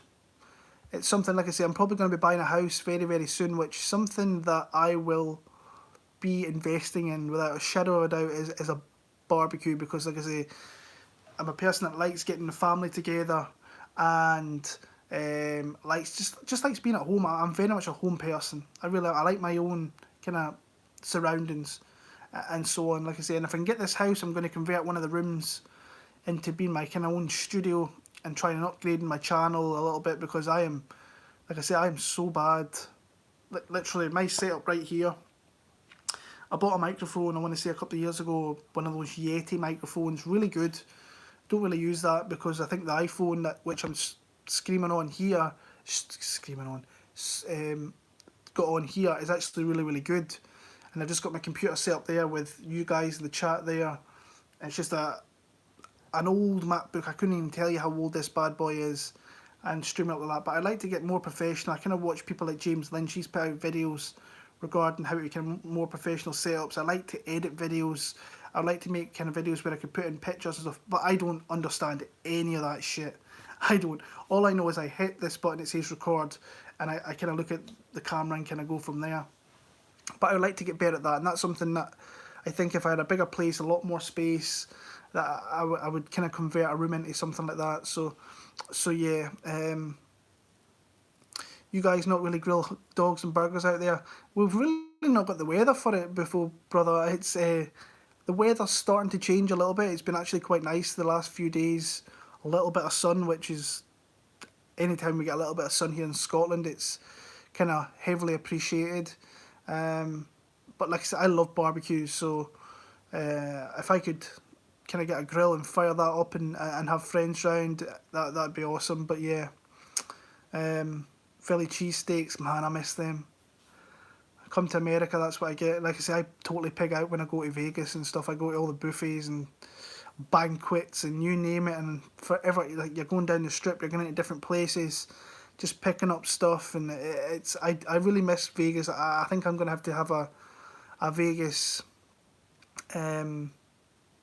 It's something, like I say, I'm probably going to be buying a house very, very soon, which is something that I will be investing in without a shadow of a doubt, is a barbecue. Because like I say, I'm a person that likes getting the family together, and likes just likes being at home. I'm very much a home person. I like my own kind of surroundings, and so on. Like I say, and if I can get this house, I'm going to convert one of the rooms into being my kind of own studio, and try and upgrade my channel a little bit, because I am, like I say, I am so bad. Literally, my setup right here. I bought a microphone, I want to say a couple of years ago, one of those Yeti microphones, really good. Don't really use that, because I think the iPhone, which I'm screaming on here, got on here is actually really, really good. And I've just got my computer set up there with you guys in the chat there. It's just an old MacBook. I couldn't even tell you how old this bad boy is, and stream it up like that. But I'd like to get more professional. I kind of watch people like James Lynch. He's put out videos regarding how to kind of more professional setups. I like to edit videos. I like to make kind of videos where I could put in pictures and stuff. But I don't understand any of that shit. I don't. All I know is I hit this button, it says record, and I kind of look at the camera and kind of go from there. But I would like to get better at that, and that's something that I think if I had a bigger place, a lot more space, that I would kind of convert a room into something like that. So yeah, you guys not really grill dogs and burgers out there. We've really not got the weather for it before, brother. It's the weather's starting to change a little bit. It's been actually quite nice the last few days. A little bit of sun, which is, anytime we get a little bit of sun here in Scotland, it's kind of heavily appreciated. But like I said, I love barbecues, so if I could kind of get a grill and fire that up and have friends round, that'd be awesome. But yeah, Philly cheesesteaks, man, I miss them. I come to America, that's what I get. Like I say, I totally pig out when I go to Vegas and stuff. I go to all the buffets and banquets and you name it, and forever, like, you're going down the strip, you're going into different places, just picking up stuff, and I really miss Vegas. I think I'm going to have a Vegas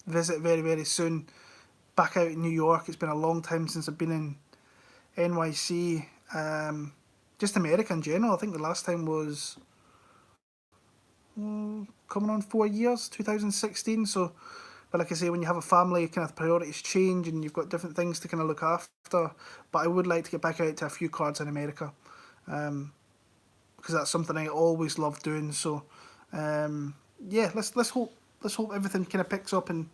visit very, very soon. Back out in New York, it's been a long time since I've been in NYC. Just America in general. I think the last time was coming on 4 years, 2016. So, but like I say, when you have a family, kind of priorities change and you've got different things to kind of look after. But I would like to get back out to a few cards in America, because that's something I always loved doing. So, yeah, let's hope everything kind of picks up and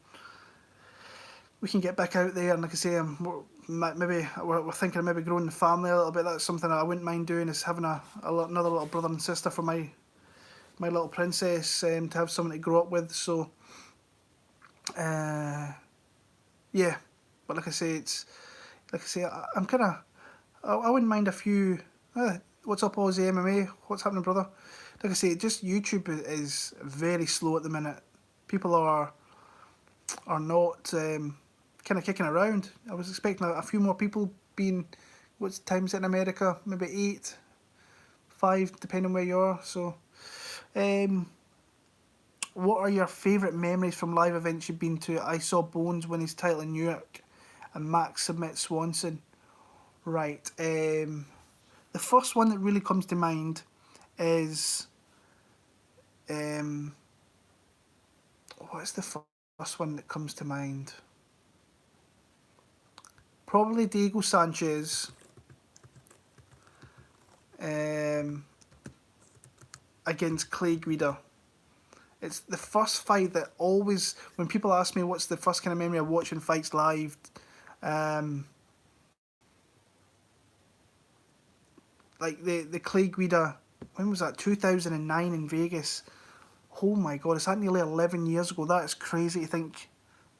we can get back out there. And like I say, we're thinking of maybe growing the family a little bit. That's something I wouldn't mind doing, is having another little brother and sister for my little princess, to have someone to grow up with. So, yeah, but like I say, I'm kind of, I wouldn't mind a few. What's up, Aussie MMA? What's happening, brother? Like I say, just YouTube is very slow at the minute. People are not kind of kicking around. I was expecting a few more people being. What's times in America? Maybe 8, 5, depending where you are. So, what are your favourite memories from live events you've been to? I saw Bones win his title in New York and Max submit Swanson. Right. The first one that really comes to mind is... what's the first one that comes to mind? Probably Diego Sanchez. Against Clay Guida. It's the first fight that always, when people ask me what's the first kind of memory of watching fights live, like the Clay Guida, when was that? 2009 in Vegas. Oh my God, is that nearly 11 years ago? That is crazy to think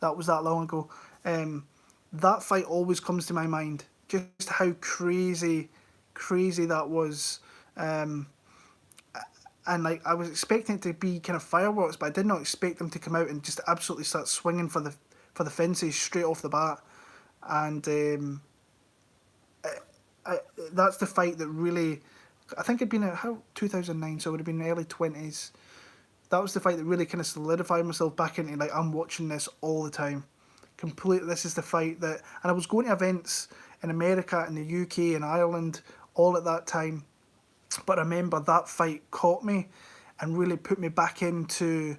that was that long ago. That fight always comes to my mind. Just how crazy that was. And like, I was expecting it to be kind of fireworks, but I did not expect them to come out and just absolutely start swinging for the fences straight off the bat. And that's the fight that really, I think it'd been 2009, so it would have been early 20s. That was the fight that really kind of solidified myself back into, like, I'm watching this all the time. Completely, this is the fight that, and I was going to events in America and the UK and Ireland all at that time. But I remember that fight caught me and really put me back into,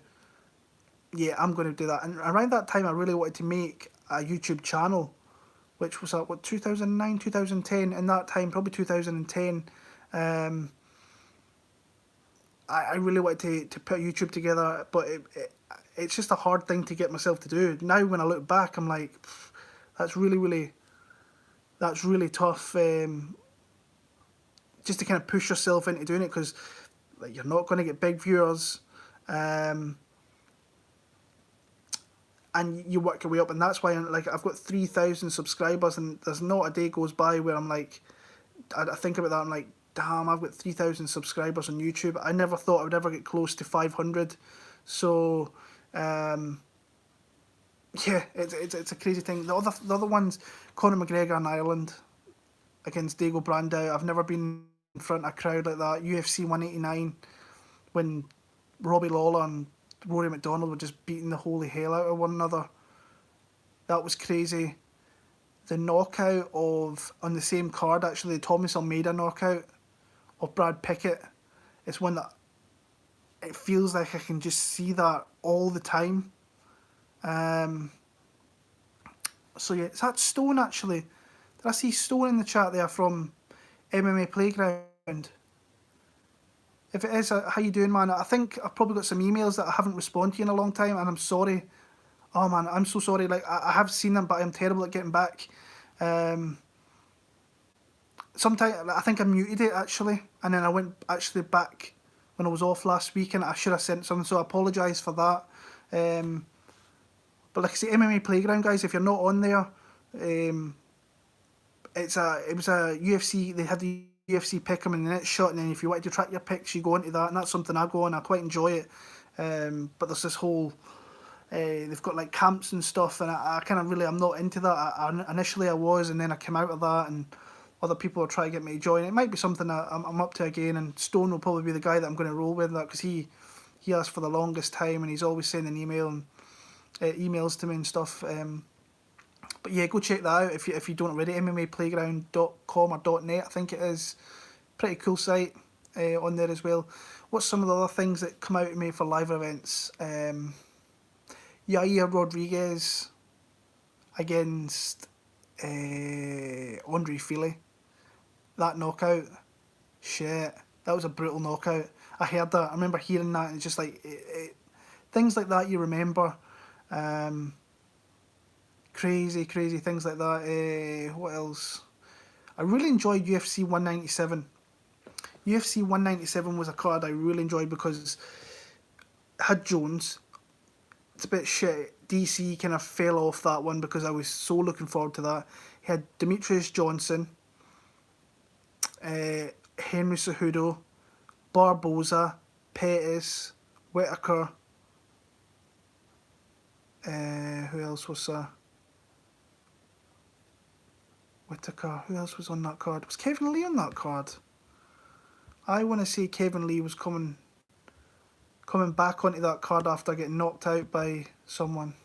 yeah, I'm going to do that. And around that time, I really wanted to make a YouTube channel, which was at, 2009, 2010? In that time, probably 2010. I really wanted to put YouTube together, but it's just a hard thing to get myself to do. Now, when I look back, I'm like, that's really tough. Just to kind of push yourself into doing it, because like, you're not going to get big viewers, and you work your way up, and that's why I've got 3,000 subscribers, and there's not a day goes by where I'm like, I think about that, I'm like, damn, I've got 3,000 subscribers on YouTube. I never thought I would ever get close to 500. So, yeah, it's a crazy thing. The other ones, Conor McGregor in Ireland against Diego Brandao. I've never been in front of a crowd like that. UFC 189 when Robbie Lawler and Rory McDonald were just beating the holy hell out of one another. That was crazy. The knockout of, on the same card actually, the Thomas Almeida knockout of Brad Pickett. It's one that it feels like I can just see that all the time. So yeah, is that Stone actually? Did I see Stone in the chat there from MMA Playground? If it is, how you doing, man? I think I've probably got some emails that I haven't responded to in a long time, and I'm sorry. Oh man, I'm so sorry. Like I have seen them, but I'm terrible at getting back. Sometimes I think I muted it actually, and then I went actually back when I was off last week, and I should have sent something. So I apologise for that. But like I say, MMA Playground, guys, if you're not on there, it was a UFC. They had the UFC pick 'em in the next shot, and then if you wanted to track your picks, you go into that, and that's something I go on. I quite enjoy it. But there's this whole they've got like camps and stuff, and I kind of really I'm not into that. Initially I was, and then I came out of that, and other people are trying to get me to join. It might be something that I'm up to again, and Stone will probably be the guy that I'm going to roll with that, because he asked for the longest time, and he's always sending emails to me and stuff. But yeah, go check that out if you don't already. MMAplayground.com or .net, I think it is. Pretty cool site on there as well. What's some of the other things that come out to me for live events? Yair Rodriguez against Andre Fili. That knockout, shit, that was a brutal knockout. I heard that. I remember hearing that, and it's just like things like that you remember. Crazy things like that. What else? I really enjoyed UFC 197. UFC 197 was a card I really enjoyed because it had Jones. It's a bit shit. DC kind of fell off that one because I was so looking forward to that. He had Demetrius Johnson, Henry Cejudo, Barboza, Pettis, Whitaker. Who else was there? Whitaker. Who else was on that card? Was Kevin Lee on that card? I want to say Kevin Lee was coming back onto that card after getting knocked out by someone.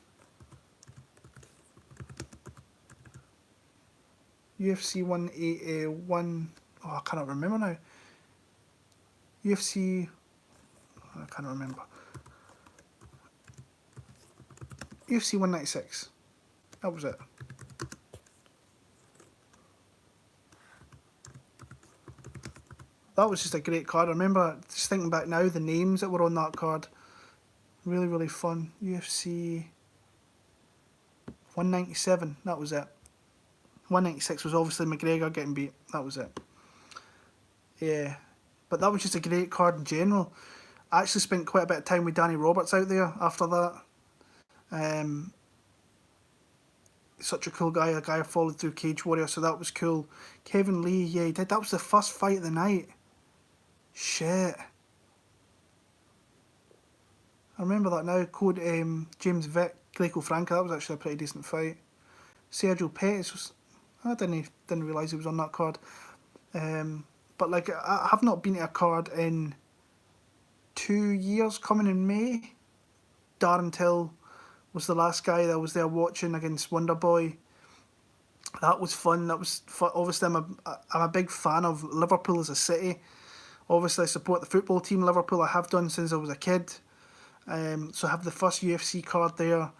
UFC 181. Oh, I cannot remember now. UFC. I can't remember. UFC 196. That was it. That was just a great card. I remember just thinking back now, the names that were on that card. Really fun. UFC 197. That was it. 196 was obviously McGregor getting beat. That was it. Yeah. But that was just a great card in general. I actually spent quite a bit of time with Danny Roberts out there after that. Such a cool guy. A guy I followed through Cage Warrior, so that was cool. Kevin Lee, yeah, he did. That was the first fight of the night. Shit. I remember that now. Code James Vick, Greco Franca. That was actually a pretty decent fight. Sergio Pettis was. I didn't realise he was on that card. But like, I have not been to a card in 2 years. Coming in May. Darren Till was the last guy that I was there watching against Wonderboy. That was fun. That was fun. Obviously, I'm a big fan of Liverpool as a city. Obviously, I support the football team Liverpool. I have done since I was a kid. So I have the first UFC card there.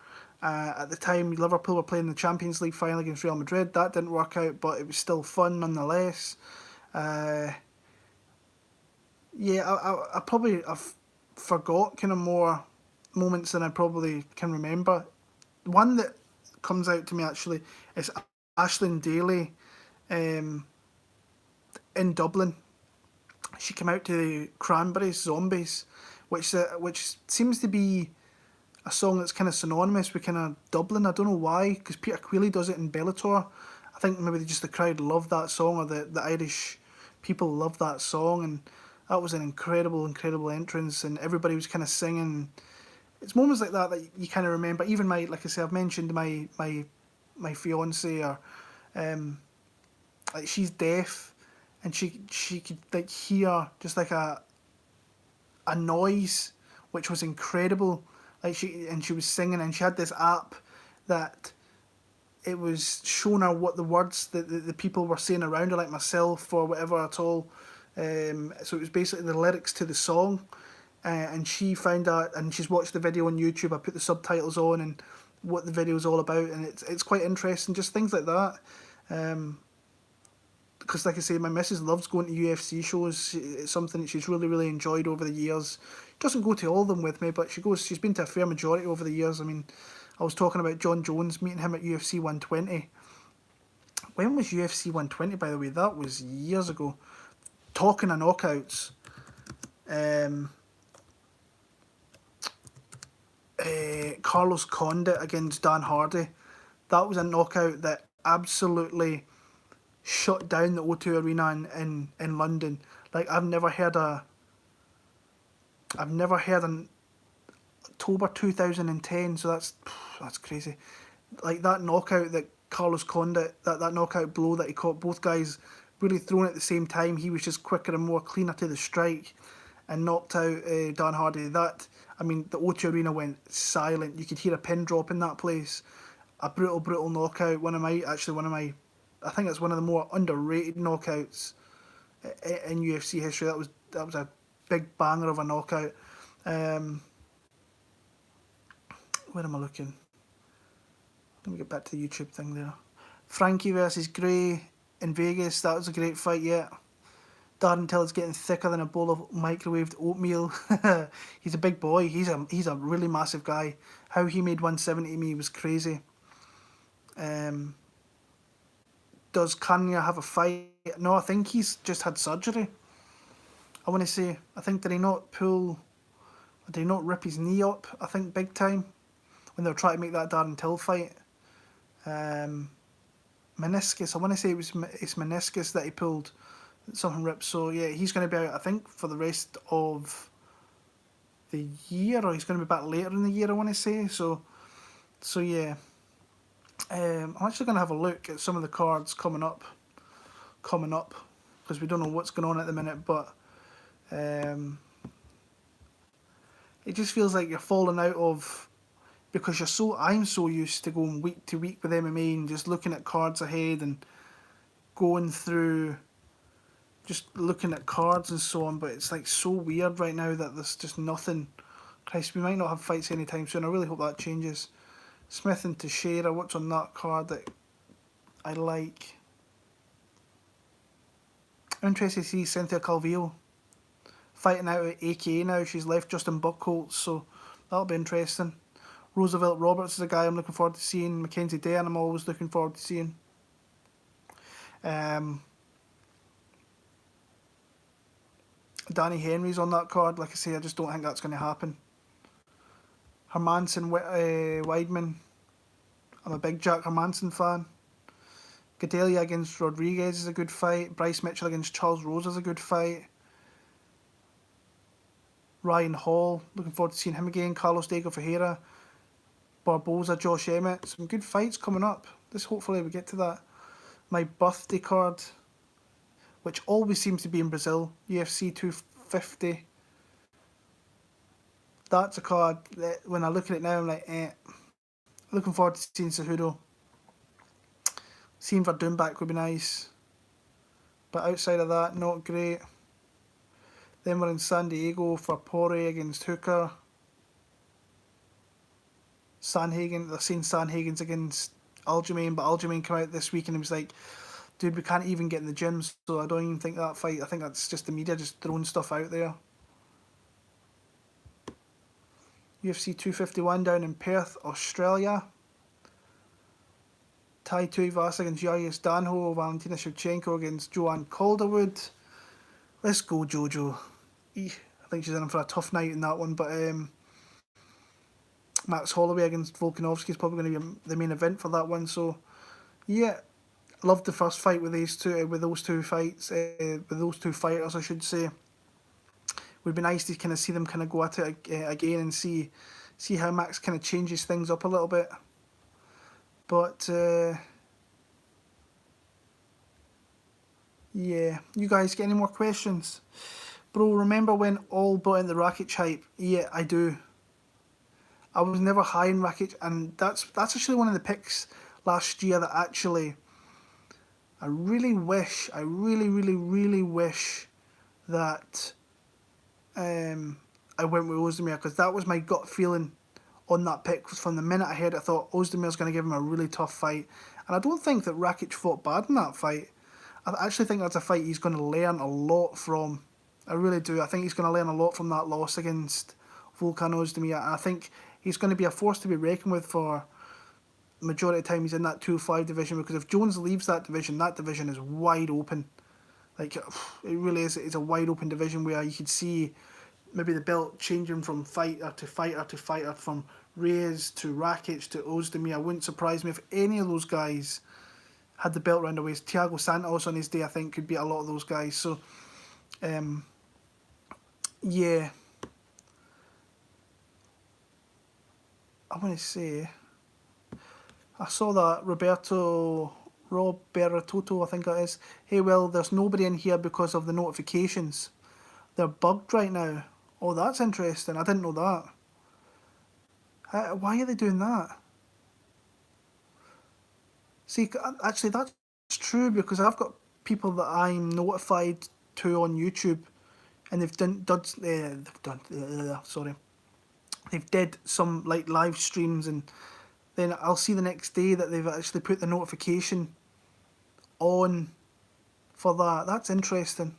At the time, Liverpool were playing the Champions League final against Real Madrid. That didn't work out, but it was still fun nonetheless. Yeah, I probably have forgot kind of more moments than I probably can remember. One that comes out to me actually is Aisling Daly in Dublin. She came out to the Cranberries Zombies, which seems to be a song that's kind of synonymous with kind of Dublin. I don't know why, because Peter Queally does it in Bellator. I think maybe just the crowd love that song, or the Irish people loved that song, and that was an incredible, incredible entrance, and everybody was kind of singing. It's moments like that that you kind of remember. Even my, like I say, I've mentioned my fiance, or like she's deaf, and she could like hear just like a noise, which was incredible. Like she was singing, and she had this app that it was showing her what the words that the people were saying around her, like myself or whatever at all. So it was basically the lyrics to the song, and she found that, and she's watched the video on YouTube. I put the subtitles on and what the video is all about, and it's quite interesting, just things like that. Because like I say, my missus loves going to UFC shows. It's something that she's really, really enjoyed over the years. She doesn't go to all of them with me, but she's been to a fair majority over the years. I mean, I was talking about Jon Jones, meeting him at UFC 120. When was UFC 120, by the way? That was years ago. Talking of knockouts, Carlos Condit against Dan Hardy. That was a knockout that absolutely shut down the O2 Arena in London. Like I've never heard an October 2010, so that's crazy. Like that knockout that Carlos Condit, that knockout blow that he caught, both guys really thrown at the same time. He was just quicker and more cleaner to the strike, and knocked out Dan Hardy. That, I mean, the O2 Arena went silent. You could hear a pin drop in that place. A brutal, brutal knockout. I think it's one of the more underrated knockouts in UFC history. That was a big banger of a knockout. Where am I looking? Let me get back to the YouTube thing there. Frankie versus Gray in Vegas. That was a great fight. Yeah. Darren Till's getting thicker than a bowl of microwaved oatmeal. He's a big boy. He's a really massive guy. How he made 170 me was crazy. Does Kanye have a fight? No, I think he's just had surgery. I want to say, I think, did he not rip his knee up, I think, big time, when they were trying to make that Darren Till fight. Meniscus, I want to say it's meniscus that he pulled, something ripped. So yeah, he's going to be out, I think, for the rest of the year, or he's going to be back later in the year, I want to say. So yeah. I'm actually going to have a look at some of the cards coming up, because we don't know what's going on at the minute, but it just feels like you're falling out of, because I'm so used to going week to week with MMA and just looking at cards ahead and going through, just looking at cards and so on, but it's like so weird right now that there's just nothing. Christ, we might not have fights anytime soon. I really hope that changes. Smith and Teixeira, what's on that card that I like? I'm interested to see Cynthia Calvillo fighting out at AKA now. She's left Justin Buchholz, so that'll be interesting. Roosevelt Roberts is a guy I'm looking forward to seeing. Mackenzie Dern I'm always looking forward to seeing. Danny Henry's on that card. Like I say, I just don't think that's going to happen. Hermanson Weidman. I'm a big Jack Hermanson fan. Gadelia against Rodriguez is a good fight. Bryce Mitchell against Charles Rose is a good fight. Ryan Hall, looking forward to seeing him again. Carlos Diego Ferreira. Barboza, Josh Emmett. Some good fights coming up. Hopefully we get to that. My birthday card, which always seems to be in Brazil. UFC 250. That's a card that when I look at it now, I'm like, Looking forward to seeing Cejudo. Seeing Verdun back would be nice. But outside of that, not great. Then we're in San Diego for Poirier against Hooker. Sanhagen, they're saying Sanhagen's against Aljamain, but Aljamain came out this week and he was like, dude, we can't even get in the gym, so I don't even think that fight, I think that's just the media just throwing stuff out there. UFC 251 down in Perth, Australia. Tai Tuivasa against Yarius Danho. Valentina Shevchenko against Joanne Calderwood. Let's go, Jojo. I think she's in for a tough night in that one, but Max Holloway against Volkanovski is probably going to be the main event for that one. So, yeah, I loved the first fight with these two, with those two fights, with those two fighters, I should say. Would be nice to kind of see them kind of go at it again and see how Max kind of changes things up a little bit. But yeah, you guys get any more questions? Bro, remember when all bought in the Rakic hype? Yeah, I do. I was never high in Rakic, and that's actually one of the picks last year that actually I really wish, I really wish that I went with Ozdemir, because that was my gut feeling on that pick. From the minute I heard it, I thought Ozdemir's going to give him a really tough fight, and I don't think that Rakic fought bad in that fight. I actually think that's a fight he's going to learn a lot from. I really do. I think he's going to learn a lot from that loss against Volkan Ozdemir, and I think he's going to be a force to be reckoned with for the majority of the time he's in that 205 division, because if Jones leaves that division is wide open. Like, it really is. It's a wide open division where you could see maybe the belt changing from fighter to fighter to fighter, from Reyes to Rakic to Ozdemir. It wouldn't surprise me if any of those guys had the belt round the waist. Thiago Santos on his day, I think, could beat a lot of those guys. So, yeah. I want to say, I saw that Roberto, I think it is. Hey, well, there's nobody in here because of the notifications. They're bugged right now. Oh, that's interesting. I didn't know that. Why are they doing that? See, actually, that's true, because I've got people that I'm notified to on YouTube, and they've did some like live streams, and then I'll see the next day that they've actually put the notification on for that. That's interesting.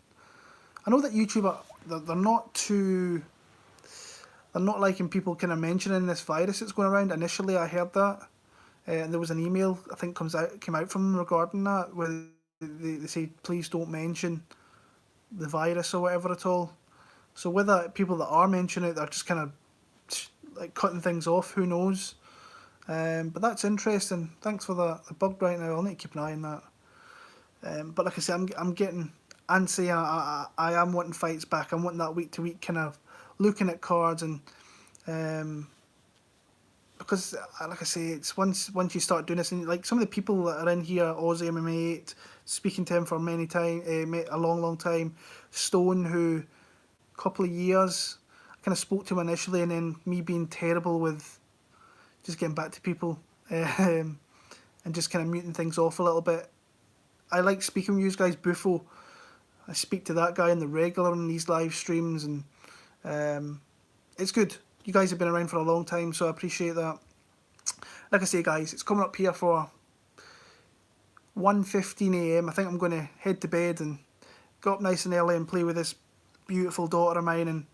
I know that YouTube they're not too. They're not liking people kind of mentioning this virus that's going around. Initially, I heard that. And there was an email I think came out from them regarding that, where they say please don't mention the virus or whatever at all. So whether people that are mentioning it, they're just kind of like cutting things off, who knows? But that's interesting. Thanks for the bug right now. I'll need to keep an eye on that. But like I said, I'm getting antsy. I am wanting fights back. I'm wanting that week to week kind of looking at cards, and because like I say, it's once you start doing this, and like some of the people that are in here, Aussie MMA 8, speaking to him for a long time, Stone, who a couple of years I kind of spoke to him initially, and then me being terrible with just getting back to people and just kind of muting things off a little bit. I like speaking with you guys. Buffo, I speak to that guy on the regular on these live streams, and it's good. You guys have been around for a long time, so I appreciate that. Like I say, guys, it's coming up here for 1:15 AM. I think I'm going to head to bed and get up nice and early and play with this beautiful daughter of mine,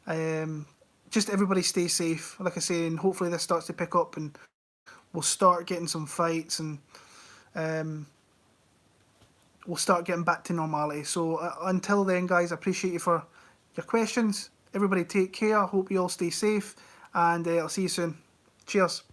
and just everybody stay safe, like I say, and hopefully this starts to pick up and we'll start getting some fights, and we'll start getting back to normality. So until then, guys, I appreciate you for your questions. Everybody take care. Hope you all stay safe, and I'll see you soon. Cheers.